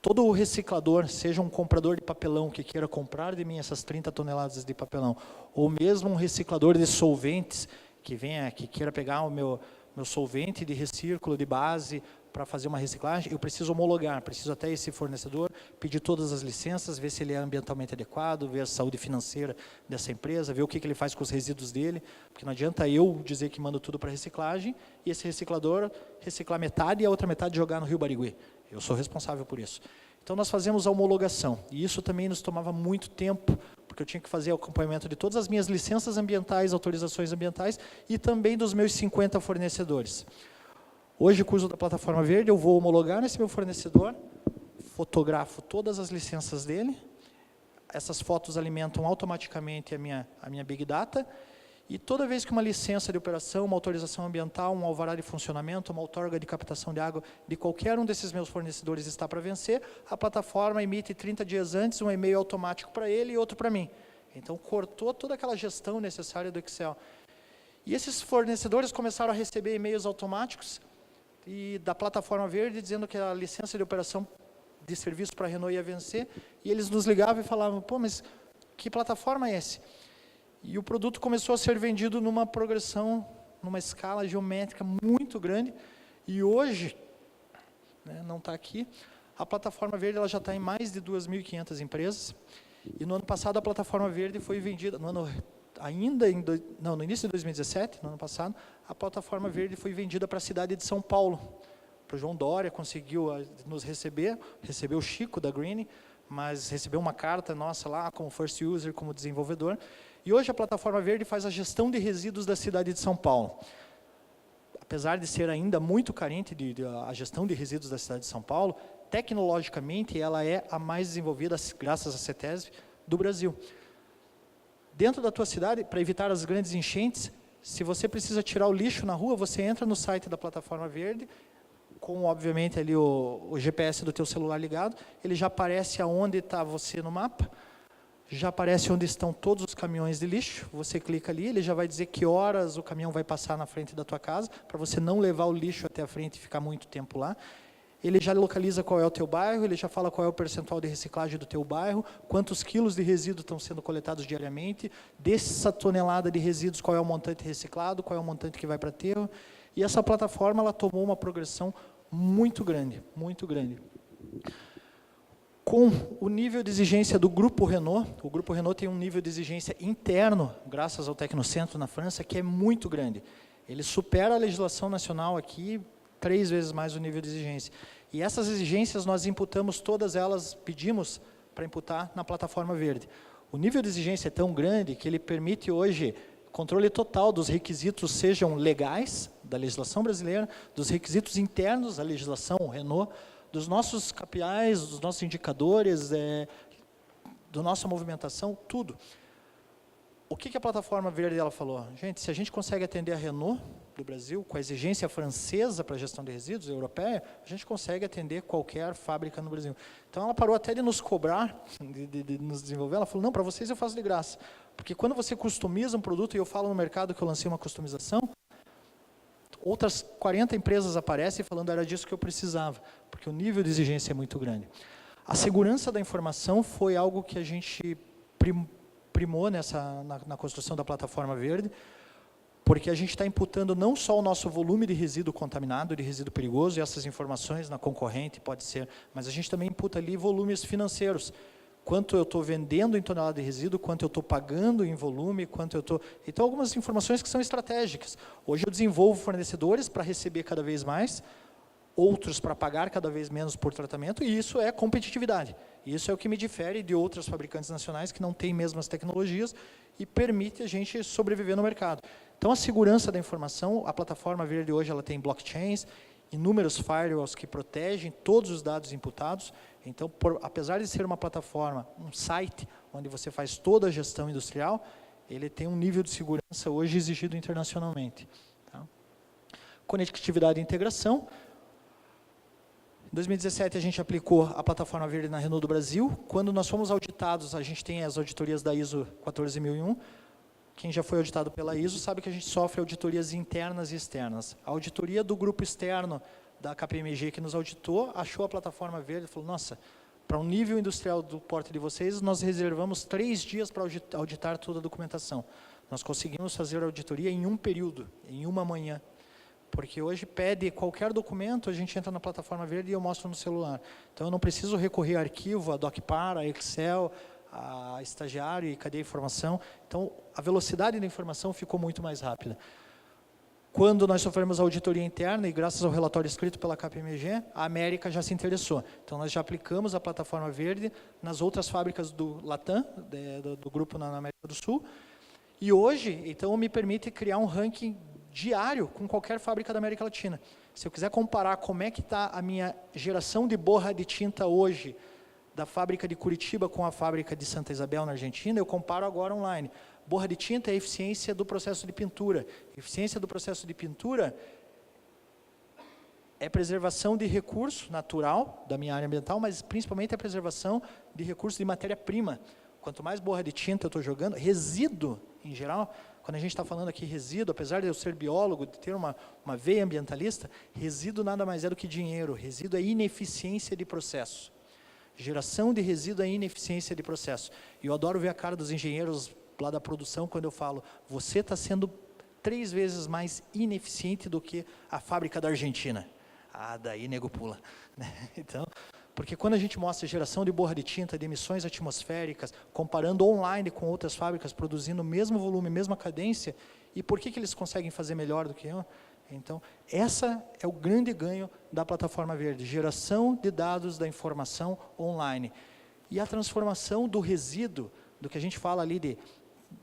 Todo reciclador, seja um comprador de papelão que queira comprar de mim essas 30 toneladas de papelão, ou mesmo um reciclador de solventes que queira pegar o meu solvente de recírculo, de base, para fazer uma reciclagem, eu preciso homologar, preciso até esse fornecedor pedir todas as licenças, ver se ele é ambientalmente adequado, ver a saúde financeira dessa empresa, ver o que ele faz com os resíduos dele, porque não adianta eu dizer que mando tudo para reciclagem e esse reciclador reciclar metade e a outra metade jogar no Rio Barigui. Eu sou responsável por isso. Então, nós fazemos a homologação, e isso também nos tomava muito tempo, porque eu tinha que fazer o acompanhamento de todas as minhas licenças ambientais, autorizações ambientais, e também dos meus 50 fornecedores. Hoje, com o uso da plataforma verde, eu vou homologar nesse meu fornecedor, fotografo todas as licenças dele, essas fotos alimentam automaticamente a minha Big Data, e toda vez que uma licença de operação, uma autorização ambiental, um alvará de funcionamento, uma outorga de captação de água de qualquer um desses meus fornecedores está para vencer, a plataforma emite 30 dias antes um e-mail automático para ele e outro para mim. Então, cortou toda aquela gestão necessária do Excel. E esses fornecedores começaram a receber e-mails automáticos e da plataforma verde, dizendo que a licença de operação de serviço para a Renault ia vencer, e eles nos ligavam e falavam, pô, mas que plataforma é esse? E o produto começou a ser vendido numa progressão, numa escala geométrica muito grande, e hoje, não está aqui, a plataforma verde ela já está em mais de 2.500 empresas, e no ano passado a plataforma verde foi vendida, no início de 2017, no ano passado, a plataforma verde foi vendida para a cidade de São Paulo. O João Dória conseguiu nos recebeu o Chico da Green, mas recebeu uma carta nossa lá como first user, como desenvolvedor, e hoje a plataforma verde faz a gestão de resíduos da cidade de São Paulo. Apesar de ser ainda muito carente a gestão de resíduos da cidade de São Paulo, tecnologicamente ela é a mais desenvolvida, graças à CETESB, do Brasil. Dentro da tua cidade, para evitar as grandes enchentes, se você precisa tirar o lixo na rua, você entra no site da plataforma verde, com, obviamente, ali o GPS do teu celular ligado, ele já aparece aonde está você no mapa, já aparece onde estão todos os caminhões de lixo, você clica ali, ele já vai dizer que horas o caminhão vai passar na frente da tua casa, para você não levar o lixo até a frente e ficar muito tempo lá. Ele já localiza qual é o teu bairro, ele já fala qual é o percentual de reciclagem do teu bairro, quantos quilos de resíduos estão sendo coletados diariamente, dessa tonelada de resíduos, qual é o montante reciclado, qual é o montante que vai para aterro. E essa plataforma ela tomou uma progressão muito grande, muito grande. Com o nível de exigência do Grupo Renault, o Grupo Renault tem um nível de exigência interno, graças ao Tecnocentro na França, que é muito grande. Ele supera a legislação nacional aqui, 3 vezes mais o nível de exigência. E essas exigências nós imputamos todas elas, pedimos para imputar na plataforma verde. O nível de exigência é tão grande que ele permite hoje controle total dos requisitos, sejam legais, da legislação brasileira, dos requisitos internos da legislação Renault, dos nossos KPIs, dos nossos indicadores, da nossa movimentação, tudo. O que a plataforma verde ela falou? Gente, se a gente consegue atender a Renault do Brasil, com a exigência francesa para a gestão de resíduos, europeia, a gente consegue atender qualquer fábrica no Brasil. Então, ela parou até de nos cobrar, de nos desenvolver, ela falou, não, para vocês eu faço de graça. Porque quando você customiza um produto, e eu falo no mercado que eu lancei uma customização, outras 40 empresas aparecem falando, era disso que eu precisava, porque o nível de exigência é muito grande. A segurança da informação foi algo que a gente primou na construção da plataforma verde, porque a gente está imputando não só o nosso volume de resíduo contaminado, de resíduo perigoso, e essas informações na concorrente pode ser, mas a gente também imputa ali volumes financeiros. Quanto eu estou vendendo em tonelada de resíduo, quanto eu estou pagando em volume, quanto eu estou... Então, algumas informações que são estratégicas. Hoje eu desenvolvo fornecedores para receber cada vez mais, outros para pagar cada vez menos por tratamento, e isso é competitividade. Isso é o que me difere de outros fabricantes nacionais que não têm mesmas tecnologias e permite a gente sobreviver no mercado. Então, a segurança da informação, a plataforma Verde hoje ela tem blockchains, inúmeros firewalls que protegem todos os dados imputados. Então, apesar de ser uma plataforma, um site, onde você faz toda a gestão industrial, ele tem um nível de segurança hoje exigido internacionalmente. Tá? Conectividade e integração. Em 2017, a gente aplicou a plataforma Verde na Renault do Brasil. Quando nós fomos auditados, a gente tem as auditorias da ISO 14001. Quem já foi auditado pela ISO sabe que a gente sofre auditorias internas e externas. A auditoria do grupo externo da KPMG que nos auditou, achou a plataforma Verde e falou, nossa, para um nível industrial do porte de vocês, nós reservamos 3 dias para auditar toda a documentação. Nós conseguimos fazer a auditoria em um período, em uma manhã. Porque hoje pede qualquer documento, a gente entra na plataforma Verde e eu mostro no celular. Então eu não preciso recorrer a arquivo, a DocPar, a Excel, a estagiário e cadê a informação. Então a velocidade da informação ficou muito mais rápida. Quando nós sofremos a auditoria interna, e graças ao relatório escrito pela KPMG, a América já se interessou. Então nós já aplicamos a plataforma Verde nas outras fábricas do Latam, do grupo na América do Sul. E hoje, então, me permite criar um ranking diário com qualquer fábrica da América Latina. Se eu quiser comparar como é que está a minha geração de borra de tinta hoje, da fábrica de Curitiba com a fábrica de Santa Isabel, na Argentina, eu comparo agora online. Borra de tinta é a eficiência do processo de pintura. Eficiência do processo de pintura é preservação de recurso natural da minha área ambiental, mas principalmente a preservação de recursos de matéria-prima. Quanto mais borra de tinta eu estou jogando, resíduo em geral, quando a gente está falando aqui resíduo, apesar de eu ser biólogo, de ter uma veia ambientalista, resíduo nada mais é do que dinheiro. Resíduo é ineficiência de processo. Geração de resíduo é ineficiência de processo. E eu adoro ver a cara dos engenheiros lá da produção quando eu falo, você está sendo 3 vezes mais ineficiente do que a fábrica da Argentina. Ah, daí nego pula. Então, porque quando a gente mostra geração de borra de tinta, de emissões atmosféricas, comparando online com outras fábricas, produzindo o mesmo volume, mesma cadência, e por que eles conseguem fazer melhor do que eu? Então, essa é o grande ganho da plataforma Verde, geração de dados da informação online. E a transformação do resíduo, do que a gente fala ali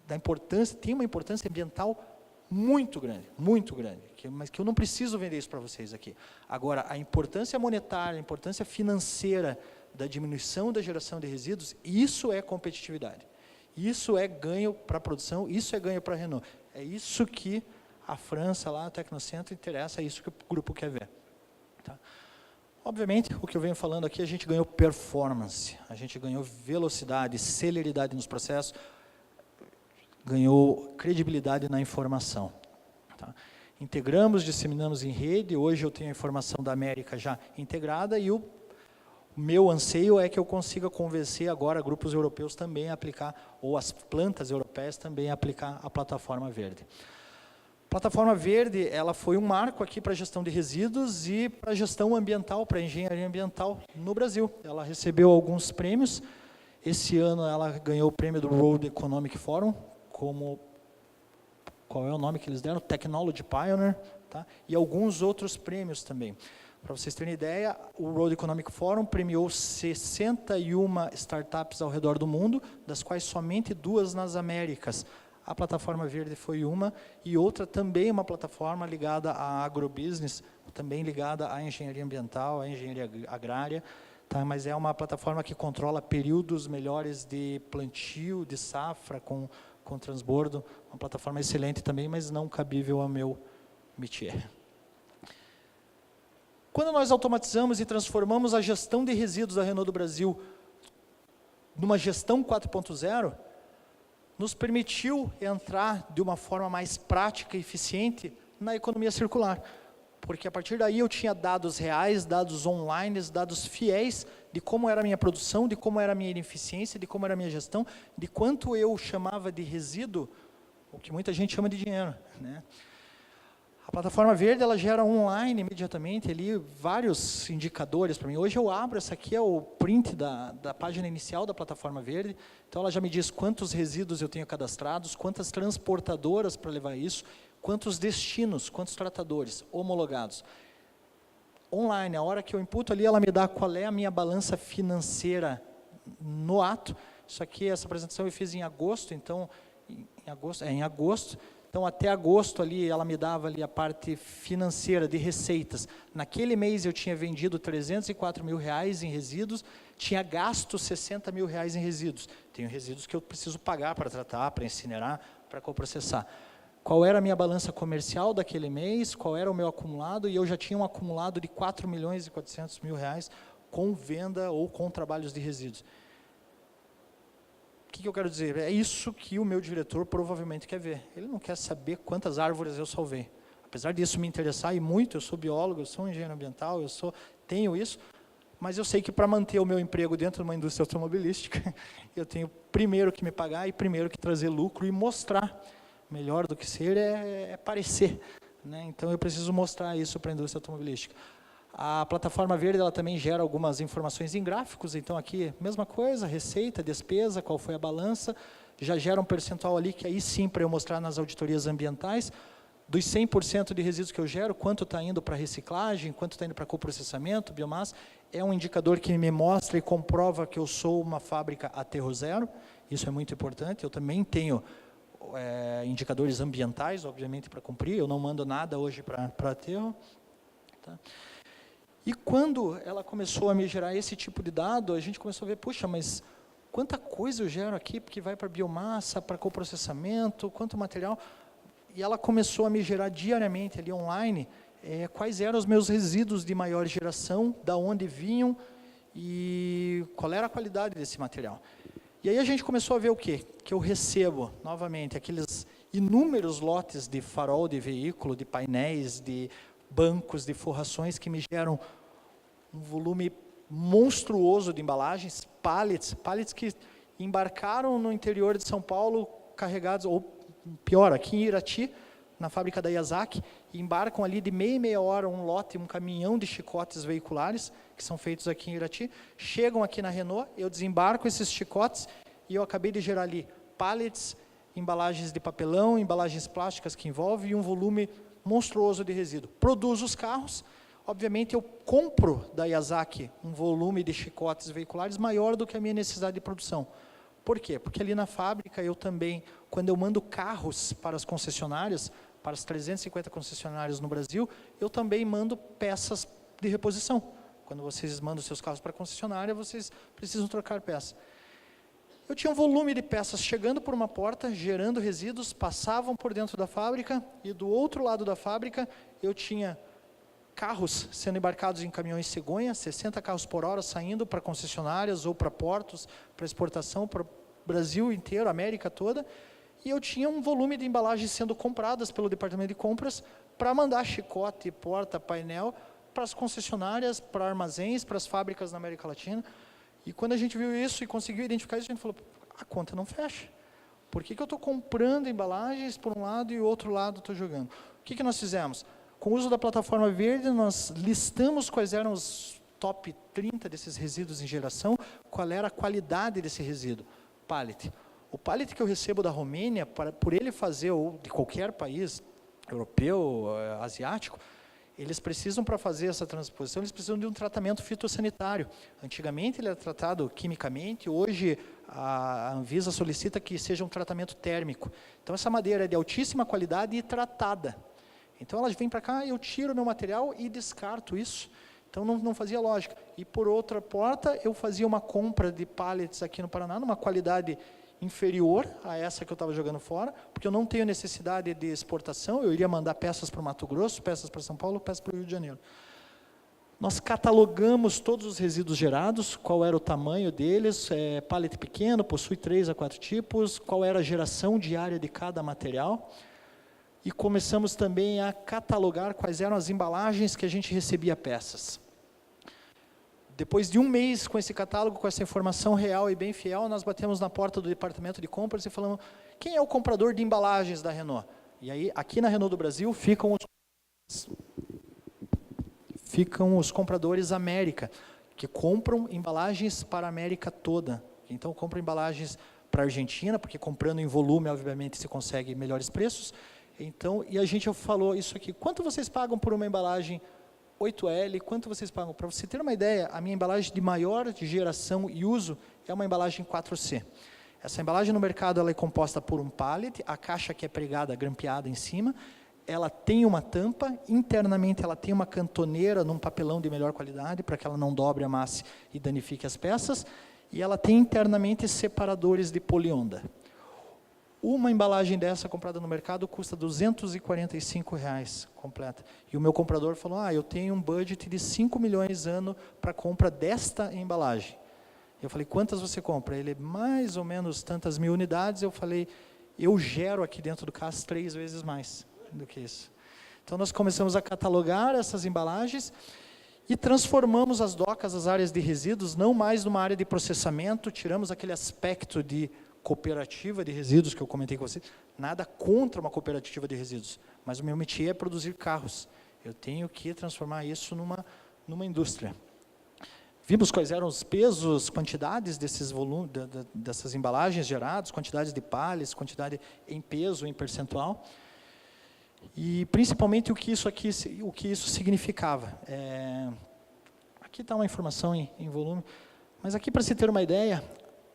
da importância, tem uma importância ambiental muito grande, mas que eu não preciso vender isso para vocês aqui. Agora, a importância monetária, a importância financeira da diminuição da geração de resíduos, isso é competitividade. Isso é ganho para a produção, isso é ganho para a Renault. É isso que a França, lá, a Tecnocentro, interessa, é isso que o grupo quer ver. Tá? Obviamente, o que eu venho falando aqui, a gente ganhou performance, a gente ganhou velocidade, celeridade nos processos, ganhou credibilidade na informação. Tá? Integramos, disseminamos em rede, hoje eu tenho a informação da América já integrada e o meu anseio é que eu consiga convencer agora grupos europeus também a aplicar, ou as plantas europeias também a aplicar a plataforma Verde. A plataforma Verde, ela foi um marco aqui para a gestão de resíduos e para a gestão ambiental, para a engenharia ambiental no Brasil. Ela recebeu alguns prêmios, esse ano ela ganhou o prêmio do World Economic Forum, como, qual é o nome que eles deram? Technology Pioneer, tá? E alguns outros prêmios também. Para vocês terem ideia, o World Economic Forum premiou 61 startups ao redor do mundo, das quais somente 2 nas Américas. A plataforma Verde foi uma, e outra também uma plataforma ligada à agrobusiness, também ligada à engenharia ambiental, à engenharia agrária, tá? Mas é uma plataforma que controla períodos melhores de plantio, de safra, com transbordo, uma plataforma excelente também, mas não cabível ao meu métier. Quando nós automatizamos e transformamos a gestão de resíduos da Renault do Brasil numa gestão 4.0, nos permitiu entrar de uma forma mais prática e eficiente na economia circular. Porque a partir daí eu tinha dados reais, dados online, dados fiéis de como era a minha produção, de como era a minha ineficiência, de como era a minha gestão, de quanto eu chamava de resíduo o que muita gente chama de dinheiro, né? A plataforma verde, ela gera online imediatamente ali vários indicadores para mim. Hoje eu abro, essa aqui é o print da página inicial da plataforma verde, então ela já me diz quantos resíduos eu tenho cadastrados, quantas transportadoras para levar isso, quantos destinos, quantos tratadores homologados. Online, a hora que eu imputo ali, ela me dá qual é a minha balança financeira no ato. Isso aqui, essa apresentação eu fiz em agosto, então, em agosto. Então, até agosto ali, ela me dava ali a parte financeira de receitas. Naquele mês eu tinha vendido 304 mil reais em resíduos, tinha gasto 60 mil reais em resíduos. Tenho resíduos que eu preciso pagar para tratar, para incinerar, para coprocessar. Qual era a minha balança comercial daquele mês, qual era o meu acumulado, e eu já tinha um acumulado de 4 milhões e 400 mil reais com venda ou com trabalhos de resíduos. O que eu quero dizer? É isso que o meu diretor provavelmente quer ver. Ele não quer saber quantas árvores eu salvei. Apesar disso me interessar, e muito, eu sou biólogo, eu sou um engenheiro ambiental, tenho isso, mas eu sei que para manter o meu emprego dentro de uma indústria automobilística, eu tenho primeiro que me pagar e primeiro que trazer lucro e mostrar. Melhor do que ser é parecer, né? Então eu preciso mostrar isso para a indústria automobilística. A plataforma verde, ela também gera algumas informações em gráficos, então aqui, mesma coisa, receita, despesa, qual foi a balança, já gera um percentual ali, que aí sim, para eu mostrar nas auditorias ambientais, dos 100% de resíduos que eu gero, quanto está indo para reciclagem, quanto está indo para coprocessamento, biomassa, é um indicador que me mostra e comprova que eu sou uma fábrica aterro zero, isso é muito importante. Eu também tenho indicadores ambientais, obviamente, para cumprir, eu não mando nada hoje para aterro. Tá? E quando ela começou a me gerar esse tipo de dado, a gente começou a ver, puxa, mas quanta coisa eu gero aqui, porque vai para biomassa, para coprocessamento, quanto material. E ela começou a me gerar diariamente ali online, quais eram os meus resíduos de maior geração, da onde vinham e qual era a qualidade desse material. E aí a gente começou a ver o quê? Que eu recebo, novamente, aqueles inúmeros lotes de farol de veículo, de painéis, de bancos, de forrações que me geram um volume monstruoso de embalagens, pallets que embarcaram no interior de São Paulo, carregados, ou pior, aqui em Irati, na fábrica da Yazaki, e embarcam ali de meia em meia hora um lote, um caminhão de chicotes veiculares, que são feitos aqui em Irati, chegam aqui na Renault, eu desembarco esses chicotes, e eu acabei de gerar ali pallets, embalagens de papelão, embalagens plásticas que envolvem, e um volume monstruoso de resíduo. Produzo os carros, obviamente eu compro da Yazaki um volume de chicotes veiculares maior do que a minha necessidade de produção. Por quê? Porque ali na fábrica eu também, quando eu mando carros para as concessionárias, para as 350 concessionárias no Brasil, eu também mando peças de reposição. Quando vocês mandam seus carros para a concessionária, vocês precisam trocar peças. Eu tinha um volume de peças chegando por uma porta, gerando resíduos, passavam por dentro da fábrica, e do outro lado da fábrica eu tinha carros sendo embarcados em caminhões cegonha, 60 carros por hora saindo para concessionárias ou para portos, para exportação para o Brasil inteiro, América toda, e eu tinha um volume de embalagens sendo compradas pelo departamento de compras para mandar chicote, porta, painel para as concessionárias, para armazéns, para as fábricas na América Latina. E quando a gente viu isso e conseguiu identificar isso, a gente falou, a conta não fecha. Por que eu estou comprando embalagens por um lado e o outro lado estou jogando? O que nós fizemos? Com o uso da plataforma verde, nós listamos quais eram os top 30 desses resíduos em geração, qual era a qualidade desse resíduo. Pallet. O pallet que eu recebo da Romênia, por ele fazer, ou de qualquer país, europeu, asiático, eles precisam, para fazer essa transposição, eles precisam de um tratamento fitossanitário. Antigamente ele era tratado quimicamente, hoje a Anvisa solicita que seja um tratamento térmico. Então essa madeira é de altíssima qualidade e tratada. Então elas vêm para cá, eu tiro o meu material e descarto isso. Então não fazia lógica. E por outra porta, eu fazia uma compra de pallets aqui no Paraná, numa qualidade inferior a essa que eu estava jogando fora, porque eu não tenho necessidade de exportação, eu iria mandar peças para o Mato Grosso, peças para São Paulo, peças para o Rio de Janeiro. Nós catalogamos todos os resíduos gerados, qual era o tamanho deles, pallet pequeno, possui 3 a 4 tipos, qual era a geração diária de cada material, e começamos também a catalogar quais eram as embalagens que a gente recebia peças. Depois de um mês com esse catálogo, com essa informação real e bem fiel, nós batemos na porta do departamento de compras e falamos, quem é o comprador de embalagens da Renault? E aí, aqui na Renault do Brasil, ficam os compradores América, que compram embalagens para a América toda. Então, compram embalagens para a Argentina, porque comprando em volume, obviamente, se consegue melhores preços. Então, e a gente falou isso aqui, quanto vocês pagam por uma embalagem 8L, quanto vocês pagam? Para você ter uma ideia, a minha embalagem de maior geração e uso é uma embalagem 4C. Essa embalagem no mercado ela é composta por um pallet, a caixa que é pregada, grampeada em cima, ela tem uma tampa, internamente ela tem uma cantoneira num papelão de melhor qualidade, para que ela não dobre, amasse e danifique as peças, e ela tem internamente separadores de polionda. Uma embalagem dessa comprada no mercado custa R$ 245 completa. E o meu comprador falou, eu tenho um budget de 5 milhões ano para compra desta embalagem. Eu falei, quantas você compra? Ele, mais ou menos tantas mil unidades. Eu falei, eu gero aqui dentro do CAS 3 vezes mais do que isso. Então, nós começamos a catalogar essas embalagens e transformamos as docas, as áreas de resíduos, não mais numa área de processamento, tiramos aquele aspecto de cooperativa de resíduos que eu comentei com você, nada contra uma cooperativa de resíduos, mas o meu métier é produzir carros. Eu tenho que transformar isso numa indústria. Vimos quais eram os pesos, quantidades desses volumes, dessas embalagens geradas, quantidades de palhas, quantidade em peso, em percentual, e principalmente o que isso significava. Aqui está uma informação em volume, mas aqui para se ter uma ideia,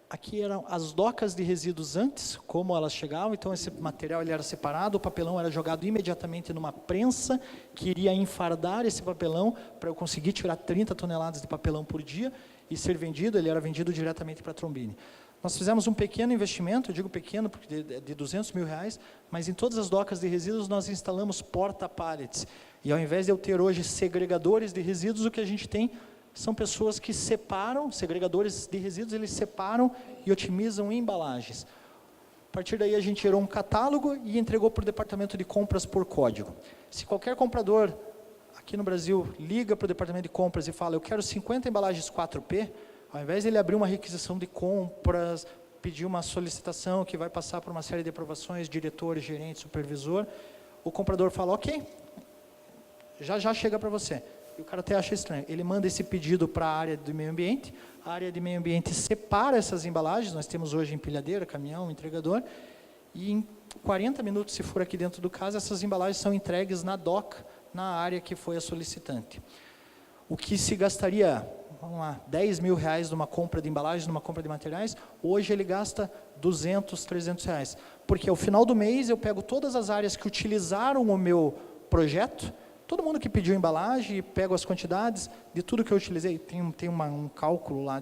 aqui eram as docas de resíduos antes, como elas chegavam, então esse material ele era separado, o papelão era jogado imediatamente numa prensa, que iria enfardar esse papelão, para eu conseguir tirar 30 toneladas de papelão por dia, e ser vendido, ele era vendido diretamente para a Trombini. Nós fizemos um pequeno investimento, eu digo pequeno, porque de R$200 mil, mas em todas as docas de resíduos nós instalamos porta-pallets, e ao invés de eu ter hoje segregadores de resíduos, o que a gente tem são pessoas que separam, segregadores de resíduos, eles separam e otimizam embalagens. A partir daí a gente gerou um catálogo e entregou para o departamento de compras por código. Se qualquer comprador aqui no Brasil liga para o departamento de compras e fala, eu quero 50 embalagens 4P, ao invés de ele abrir uma requisição de compras, pedir uma solicitação que vai passar por uma série de aprovações, diretores, gerente, supervisor, o comprador fala, ok, já chega para você. E o cara até acha estranho. Ele manda esse pedido para a área do meio ambiente, a área de meio ambiente separa essas embalagens, nós temos hoje empilhadeira, caminhão, entregador, e em 40 minutos, se for aqui dentro do caso, essas embalagens são entregues na doca, na área que foi a solicitante. O que se gastaria, vamos lá, R$10 mil numa compra de embalagens, numa compra de materiais, hoje ele gasta R$200, R$300, porque ao final do mês eu pego todas as áreas que utilizaram o meu projeto, todo mundo que pediu embalagem, pego as quantidades de tudo que eu utilizei, tem um cálculo lá,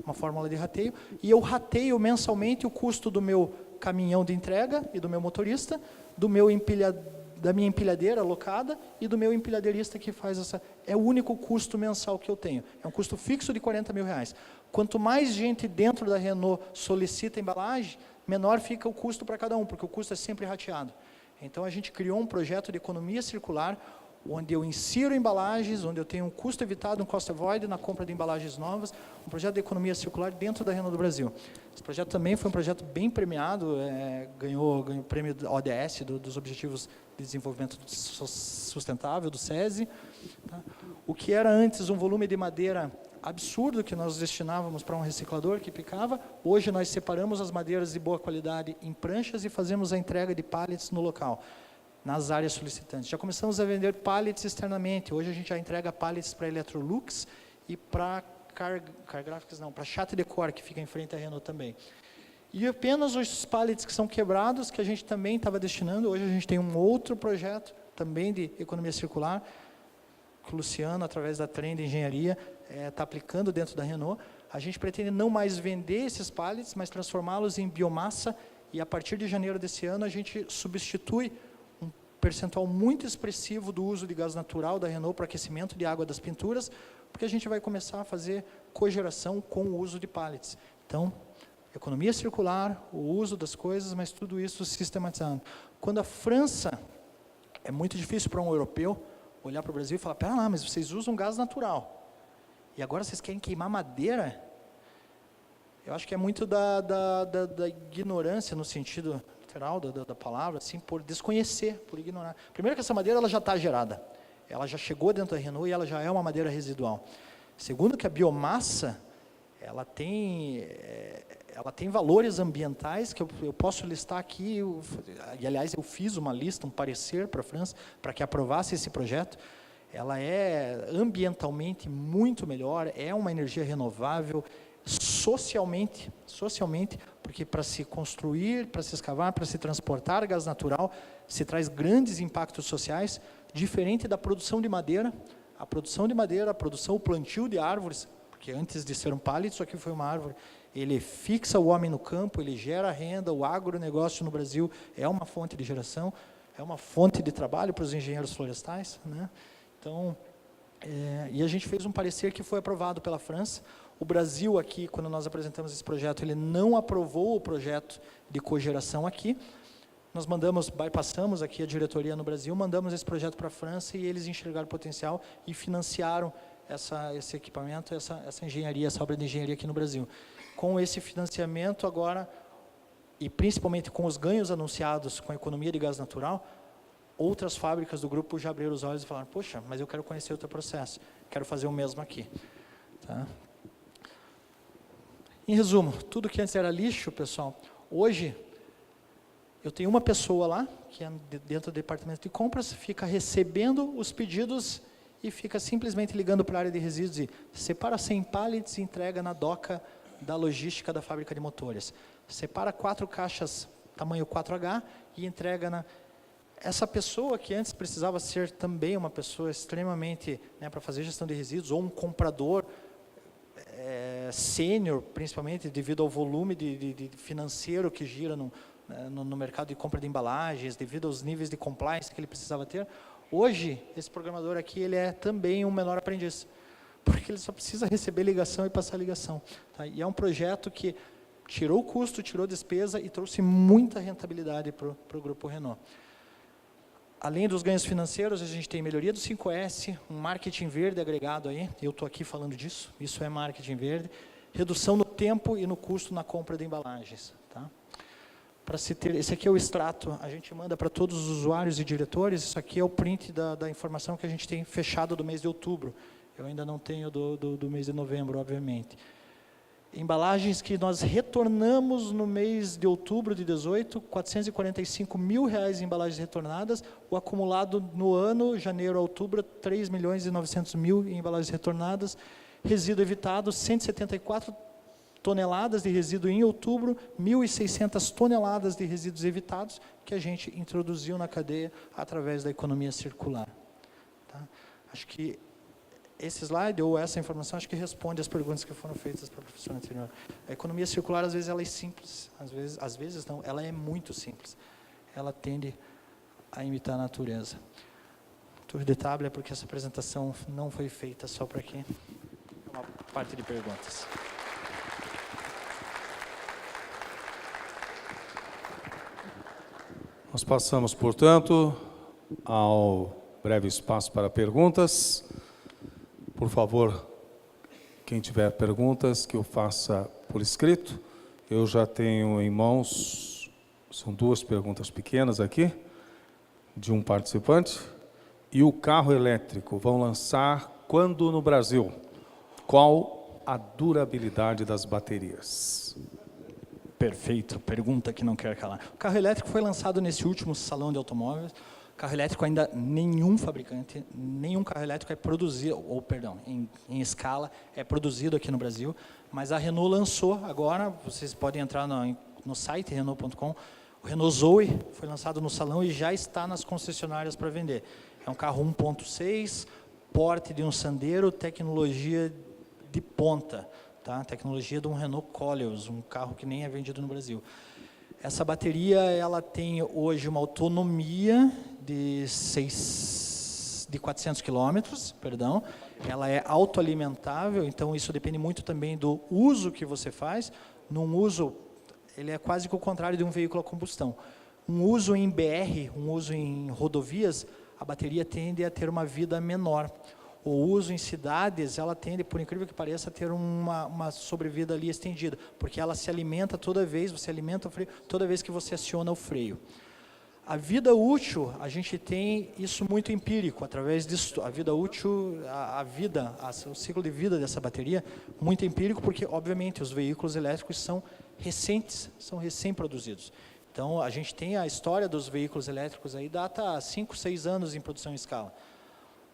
uma fórmula de rateio, e eu rateio mensalmente o custo do meu caminhão de entrega e do meu motorista, da minha empilhadeira alocada e do meu empilhadeirista que faz essa... É o único custo mensal que eu tenho. É um custo fixo de R$40 mil. Quanto mais gente dentro da Renault solicita embalagem, menor fica o custo para cada um, porque o custo é sempre rateado. Então, a gente criou um projeto de economia circular, onde eu insiro embalagens, onde eu tenho um custo evitado, um cost avoid na compra de embalagens novas, um projeto de economia circular dentro da Renault do Brasil. Esse projeto também foi um projeto bem premiado, ganhou o prêmio ODS, dos Objetivos de Desenvolvimento Sustentável, do SESI. Tá? O que era antes um volume de madeira absurdo, que nós destinávamos para um reciclador que picava, hoje nós separamos as madeiras de boa qualidade em pranchas e fazemos a entrega de pallets no local, nas áreas solicitantes. Já começamos a vender pallets externamente. Hoje a gente já entrega pallets para Electrolux e para Cargraphics, não, para Chat Decor, que fica em frente à Renault também. E apenas os pallets que são quebrados, que a gente também estava destinando, hoje a gente tem um outro projeto, também de economia circular, que o Luciano, através da Trend Engenharia, está aplicando dentro da Renault. A gente pretende não mais vender esses pallets, mas transformá-los em biomassa, e a partir de janeiro desse ano a gente substitui percentual muito expressivo do uso de gás natural da Renault para aquecimento de água das pinturas, porque a gente vai começar a fazer cogeração com o uso de pallets. Então, economia circular, o uso das coisas, mas tudo isso sistematizando. Quando a França, é muito difícil para um europeu olhar para o Brasil e falar, pera lá, mas vocês usam gás natural. e agora vocês querem queimar madeira? Eu acho que é muito da ignorância, no sentido literal da palavra, assim, por desconhecer, por ignorar. Primeiro que essa madeira ela já está gerada, ela já chegou dentro da Renault e ela já é uma madeira residual. Segundo que a biomassa, ela tem valores ambientais que eu posso listar aqui, e aliás eu fiz uma lista, um parecer para a França, para que aprovasse esse projeto. Ela é ambientalmente muito melhor, é uma energia renovável, socialmente, porque para se construir, para se escavar, para se transportar gás natural, se traz grandes impactos sociais, diferente da produção de madeira. A produção de madeira, o plantio de árvores, porque antes de ser um pallet, isso aqui foi uma árvore, ele fixa o homem no campo, ele gera renda, o agronegócio no Brasil é uma fonte de geração, é uma fonte de trabalho para os engenheiros florestais, né? Então, e a gente fez um parecer que foi aprovado pela França. O Brasil aqui, quando nós apresentamos esse projeto, ele não aprovou o projeto de cogeração aqui. Nós bypassamos aqui a diretoria no Brasil, mandamos esse projeto para a França e eles enxergaram o potencial e financiaram esse equipamento, essa engenharia, essa obra de engenharia aqui no Brasil. Com esse financiamento agora, e principalmente com os ganhos anunciados com a economia de gás natural, outras fábricas do grupo já abriram os olhos e falaram, poxa, mas eu quero conhecer o teu processo, quero fazer o mesmo aqui. Tá? Em resumo, tudo que antes era lixo, pessoal, hoje eu tenho uma pessoa lá, que é dentro do departamento de compras, fica recebendo os pedidos e fica simplesmente ligando para a área de resíduos e separa 100 pallets e entrega na doca da logística da fábrica de motores. Separa 4 caixas tamanho 4H e entrega na... Essa pessoa que antes precisava ser também uma pessoa extremamente, né, para fazer gestão de resíduos, ou um comprador sênior, principalmente devido ao volume de financeiro que gira no mercado de compra de embalagens, devido aos níveis de compliance que ele precisava ter. Hoje, esse programador aqui, ele é também um menor aprendiz, porque ele só precisa receber ligação e passar ligação. Tá? E é um projeto que tirou custo, tirou despesa e trouxe muita rentabilidade para o Grupo Renault. Além dos ganhos financeiros, a gente tem melhoria do 5S, um marketing verde agregado aí, eu estou aqui falando disso, isso é marketing verde, redução no tempo e no custo na compra de embalagens. Tá? Para se ter, esse aqui é o extrato, a gente manda para todos os usuários e diretores, isso aqui é o print da informação que a gente tem fechado do mês de outubro, eu ainda não tenho do mês de novembro, obviamente. Embalagens que nós retornamos no mês de outubro de 18, R$445 mil em embalagens retornadas, o acumulado no ano, janeiro a outubro, 3.900.000 em embalagens retornadas, resíduo evitado, 174 toneladas de resíduo em outubro, 1.600 toneladas de resíduos evitados, que a gente introduziu na cadeia através da economia circular. Tá? Acho que esse slide, ou essa informação, acho que responde às perguntas que foram feitas para a professora anterior. A economia circular, às vezes, ela é simples, às vezes não, ela é muito simples. Ela tende a imitar a natureza. Tour de table é porque essa apresentação não foi feita só para aqui. É uma parte de perguntas. Nós passamos, portanto, ao breve espaço para perguntas. Por favor, quem tiver perguntas, que o faça por escrito. Eu já tenho em mãos, são 2 perguntas pequenas aqui, de um participante. E o carro elétrico vão lançar quando no Brasil? Qual a durabilidade das baterias? Perfeito, pergunta que não quer calar. O carro elétrico foi lançado nesse último salão de automóveis. Carro elétrico ainda nenhum fabricante, nenhum carro elétrico é produzido, ou perdão, em escala é produzido aqui no Brasil, mas a Renault lançou agora, vocês podem entrar no site renault.com, o Renault Zoe foi lançado no salão e já está nas concessionárias para vender. É um carro 1.6, porte de um Sandero, tecnologia de ponta, tá? Tecnologia de um Renault Koleos, um carro que nem é vendido no Brasil. Essa bateria, ela tem hoje uma autonomia de 400 quilômetros, perdão. Ela é autoalimentável, então isso depende muito também do uso que você faz. Num uso, ele é quase que o contrário de um veículo a combustão. Um uso em BR, um uso em rodovias, a bateria tende a ter uma vida menor. o uso em cidades, ela tende, por incrível que pareça, a ter uma sobrevida ali estendida, porque ela se alimenta toda vez, você alimenta o freio, toda vez que você aciona o freio. A vida útil, a gente tem isso muito empírico, através disso, a vida útil, o ciclo de vida dessa bateria, muito empírico, porque, obviamente, os veículos elétricos são recentes, são recém-produzidos. Então, a gente tem a história dos veículos elétricos aí, data há 5, 6 anos em produção em escala.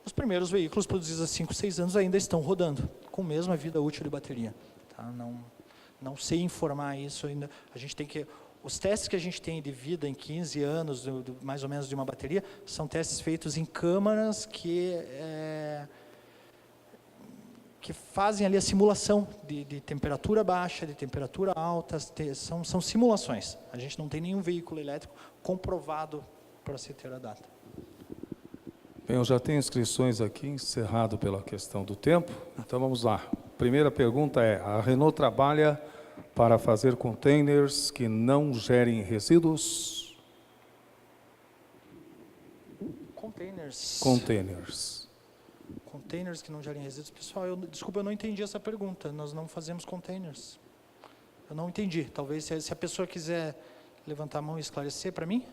Os primeiros veículos produzidos há 5, 6 anos ainda estão rodando, com a mesma vida útil de bateria. Tá? Não sei informar isso ainda, a gente tem que... Os testes que a gente tem de vida em 15 anos, mais ou menos, de uma bateria, são testes feitos em câmaras que fazem ali a simulação de temperatura baixa, de temperatura alta, são simulações. A gente não tem nenhum veículo elétrico comprovado para se ter a data. Bem, eu já tenho inscrições aqui, encerrado pela questão do tempo, então vamos lá. Primeira pergunta é, a Renault trabalha para fazer containers que não gerem resíduos? Containers que não gerem resíduos. Pessoal, desculpa, eu não entendi essa pergunta. Nós não fazemos containers. Eu não entendi. Talvez, se a pessoa quiser levantar a mão e esclarecer para mim.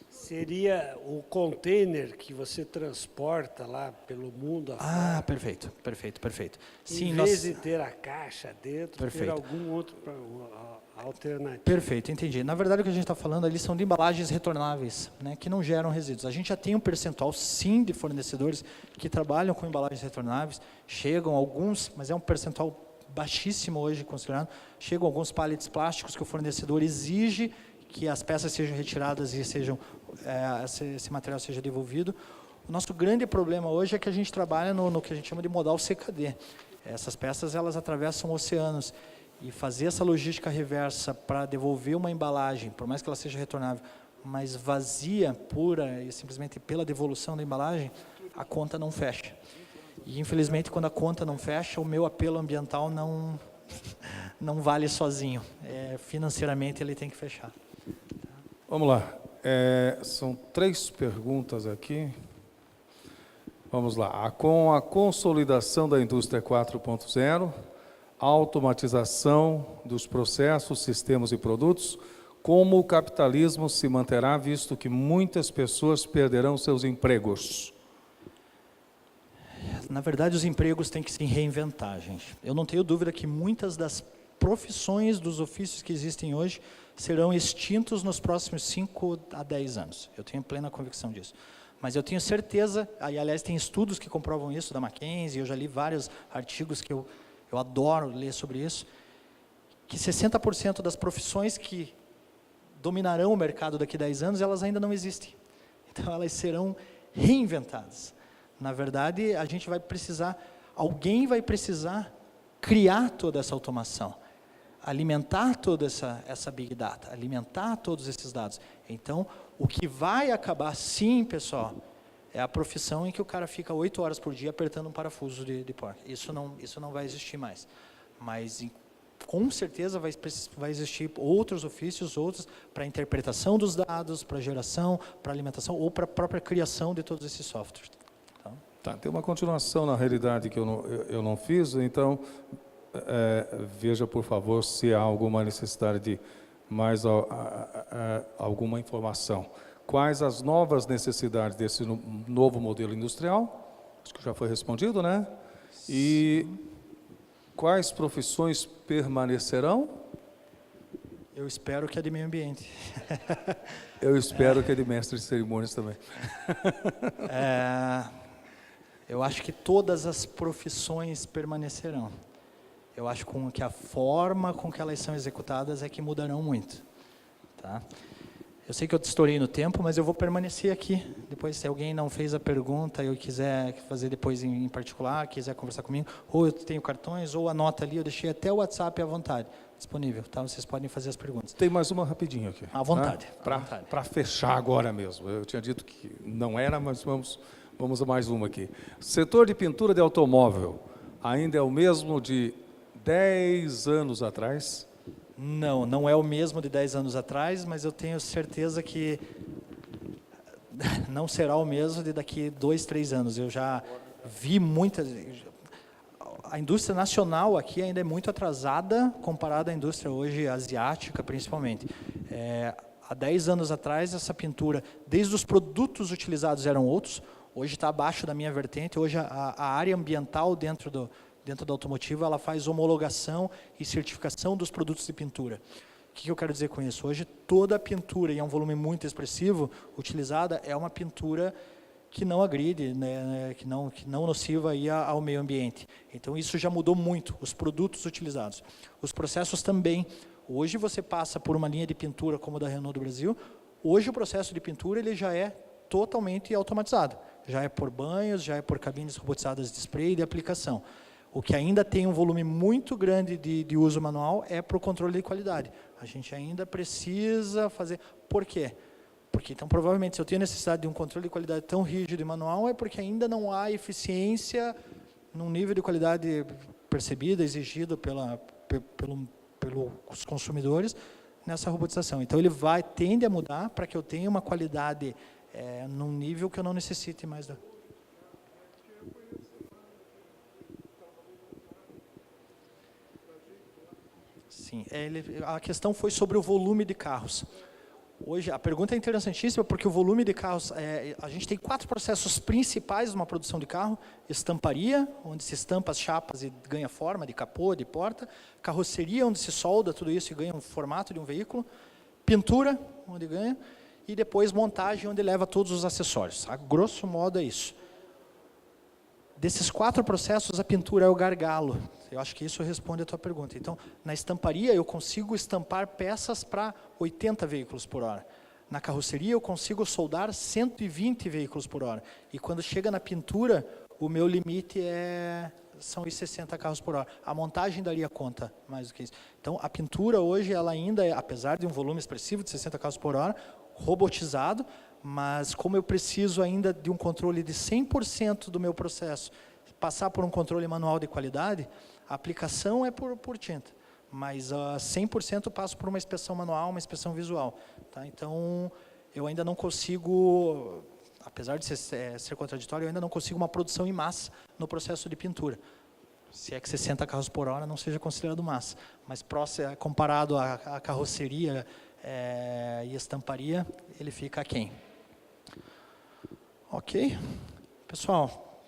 Seria o container que você transporta lá pelo mundo afora. Perfeito. Sim, em vez de ter a caixa dentro, ter algum outro alternativo. Perfeito, entendi. Na verdade, o que a gente está falando ali são de embalagens retornáveis, né, que não geram resíduos. A gente já tem um percentual, sim, de fornecedores que trabalham com embalagens retornáveis. Chegam alguns, mas é um percentual baixíssimo hoje considerado. Chegam alguns pallets plásticos que o fornecedor exige que as peças sejam retiradas e esse material seja devolvido. O nosso grande problema hoje é que a gente trabalha no que a gente chama de modal CKD. Essas peças, elas atravessam oceanos, e fazer essa logística reversa para devolver uma embalagem, por mais que ela seja retornável, mas vazia, pura e simplesmente pela devolução da embalagem, a conta não fecha. E infelizmente, quando a conta não fecha, o meu apelo ambiental não vale sozinho. Financeiramente ele tem que fechar. Vamos lá. São 3 perguntas aqui. Vamos lá. Com a consolidação da indústria 4.0, a automatização dos processos, sistemas e produtos, como o capitalismo se manterá, visto que muitas pessoas perderão seus empregos? Na verdade, os empregos têm que se reinventar, gente. Eu não tenho dúvida que muitas das profissões, dos ofícios que existem hoje, serão extintos nos próximos 5 a 10 anos. Eu tenho plena convicção disso. Mas eu tenho certeza, e aliás tem estudos que comprovam isso, da McKinsey, eu já li vários artigos que eu adoro ler sobre isso, que 60% das profissões que dominarão o mercado daqui a 10 anos, elas ainda não existem. Então elas serão reinventadas. Na verdade, alguém vai precisar criar toda essa automação, alimentar toda essa Big Data, alimentar todos esses dados. Então, o que vai acabar, sim, pessoal, é a profissão em que o cara fica 8 horas por dia apertando um parafuso de porca. Isso não vai existir mais. Mas, com certeza, vai existir outros ofícios, outros para interpretação dos dados, para geração, para alimentação, ou para a própria criação de todos esses softwares. Tá, tem uma continuação, na realidade, que eu não fiz, então, veja, por favor, se há alguma necessidade de mais alguma informação. Quais as novas necessidades desse novo modelo industrial? Acho que já foi respondido, né? E quais profissões permanecerão? Eu espero que a de meio ambiente. Eu espero que a de mestre de cerimônias também. Eu acho que todas as profissões permanecerão. Eu acho que a forma com que elas são executadas é que mudarão muito. Tá? Eu sei que eu estourei no tempo, mas eu vou permanecer aqui. Depois, se alguém não fez a pergunta e eu quiser fazer depois em particular, quiser conversar comigo, ou eu tenho cartões, ou anota ali, eu deixei até o WhatsApp à vontade, disponível. Tá? Vocês podem fazer as perguntas. Tem mais uma rapidinho aqui. À vontade. Né? Para fechar agora mesmo. Eu tinha dito que não era, mas vamos a mais uma aqui. Setor de pintura de automóvel ainda é o mesmo de 10 anos atrás? Não é o mesmo de 10 anos atrás, mas eu tenho certeza que não será o mesmo de daqui 2, 3 anos. Eu já vi muitas... A indústria nacional aqui ainda é muito atrasada comparada à indústria hoje asiática, principalmente. Há 10 anos atrás, essa pintura, desde os produtos utilizados eram outros, hoje está abaixo da minha vertente. Hoje a área ambiental dentro da automotiva, ela faz homologação e certificação dos produtos de pintura. O que eu quero dizer com isso? Hoje toda a pintura, e é um volume muito expressivo, utilizada é uma pintura que não agride, né, que não nociva aí ao meio ambiente. Então isso já mudou muito, os produtos utilizados. Os processos também. Hoje você passa por uma linha de pintura como a da Renault do Brasil, hoje o processo de pintura ele já é totalmente automatizado. Já é por banhos, já é por cabines robotizadas de spray e de aplicação. O que ainda tem um volume muito grande de uso manual é para o controle de qualidade. A gente ainda precisa fazer... Por quê? Porque, então, provavelmente, se eu tenho necessidade de um controle de qualidade tão rígido e manual, é porque ainda não há eficiência num nível de qualidade percebida, exigido pelos consumidores nessa robotização. Então, ele tende a mudar para que eu tenha uma qualidade num nível que eu não necessite mais da... Sim, a questão foi sobre o volume de carros. Hoje, a pergunta é interessantíssima porque o volume de carros, a gente tem 4 processos principais numa produção de carro: estamparia, onde se estampa as chapas e ganha forma de capô, de porta; carroceria, onde se solda tudo isso e ganha um formato de um veículo; pintura, onde ganha; e depois montagem, onde leva todos os acessórios. A grosso modo é isso. Desses 4 processos, a pintura é o gargalo. Eu acho que isso responde a tua pergunta. Então, na estamparia, eu consigo estampar peças para 80 veículos por hora. Na carroceria, eu consigo soldar 120 veículos por hora. E quando chega na pintura, o meu limite são os 60 carros por hora. A montagem daria conta mais do que isso. Então, a pintura hoje, ela ainda é, apesar de um volume expressivo de 60 carros por hora, robotizado, mas como eu preciso ainda de um controle de 100% do meu processo, passar por um controle manual de qualidade, a aplicação é por tinta, mas 100% eu passo por uma inspeção manual, uma inspeção visual. Tá? Então, eu ainda não consigo, apesar de ser contraditório, eu ainda não consigo uma produção em massa no processo de pintura. Se é que 60 carros por hora não seja considerado massa, mas comparado à carroceria e estamparia, ele fica aquém. Ok? Pessoal,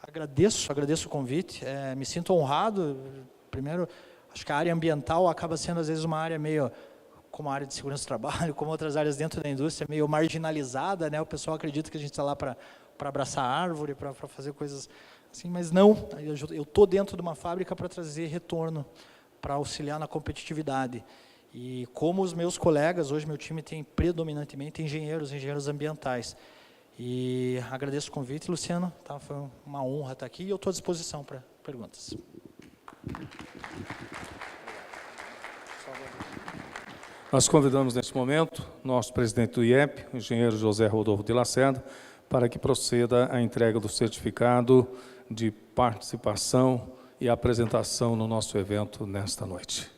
agradeço o convite, me sinto honrado. Primeiro, acho que a área ambiental acaba sendo às vezes uma área meio, como a área de segurança do trabalho, como outras áreas dentro da indústria, meio marginalizada, né? O pessoal acredita que a gente está lá para abraçar a árvore, para fazer coisas assim, mas não, eu estou dentro de uma fábrica para trazer retorno, para auxiliar na competitividade. E como os meus colegas, hoje meu time tem predominantemente engenheiros ambientais. E agradeço o convite, Luciano, tá? Foi uma honra estar aqui e eu estou à disposição para perguntas. Nós convidamos neste momento nosso presidente do IEP, o engenheiro José Rodolfo de Lacerda, para que proceda a entrega do certificado de participação e apresentação no nosso evento nesta noite.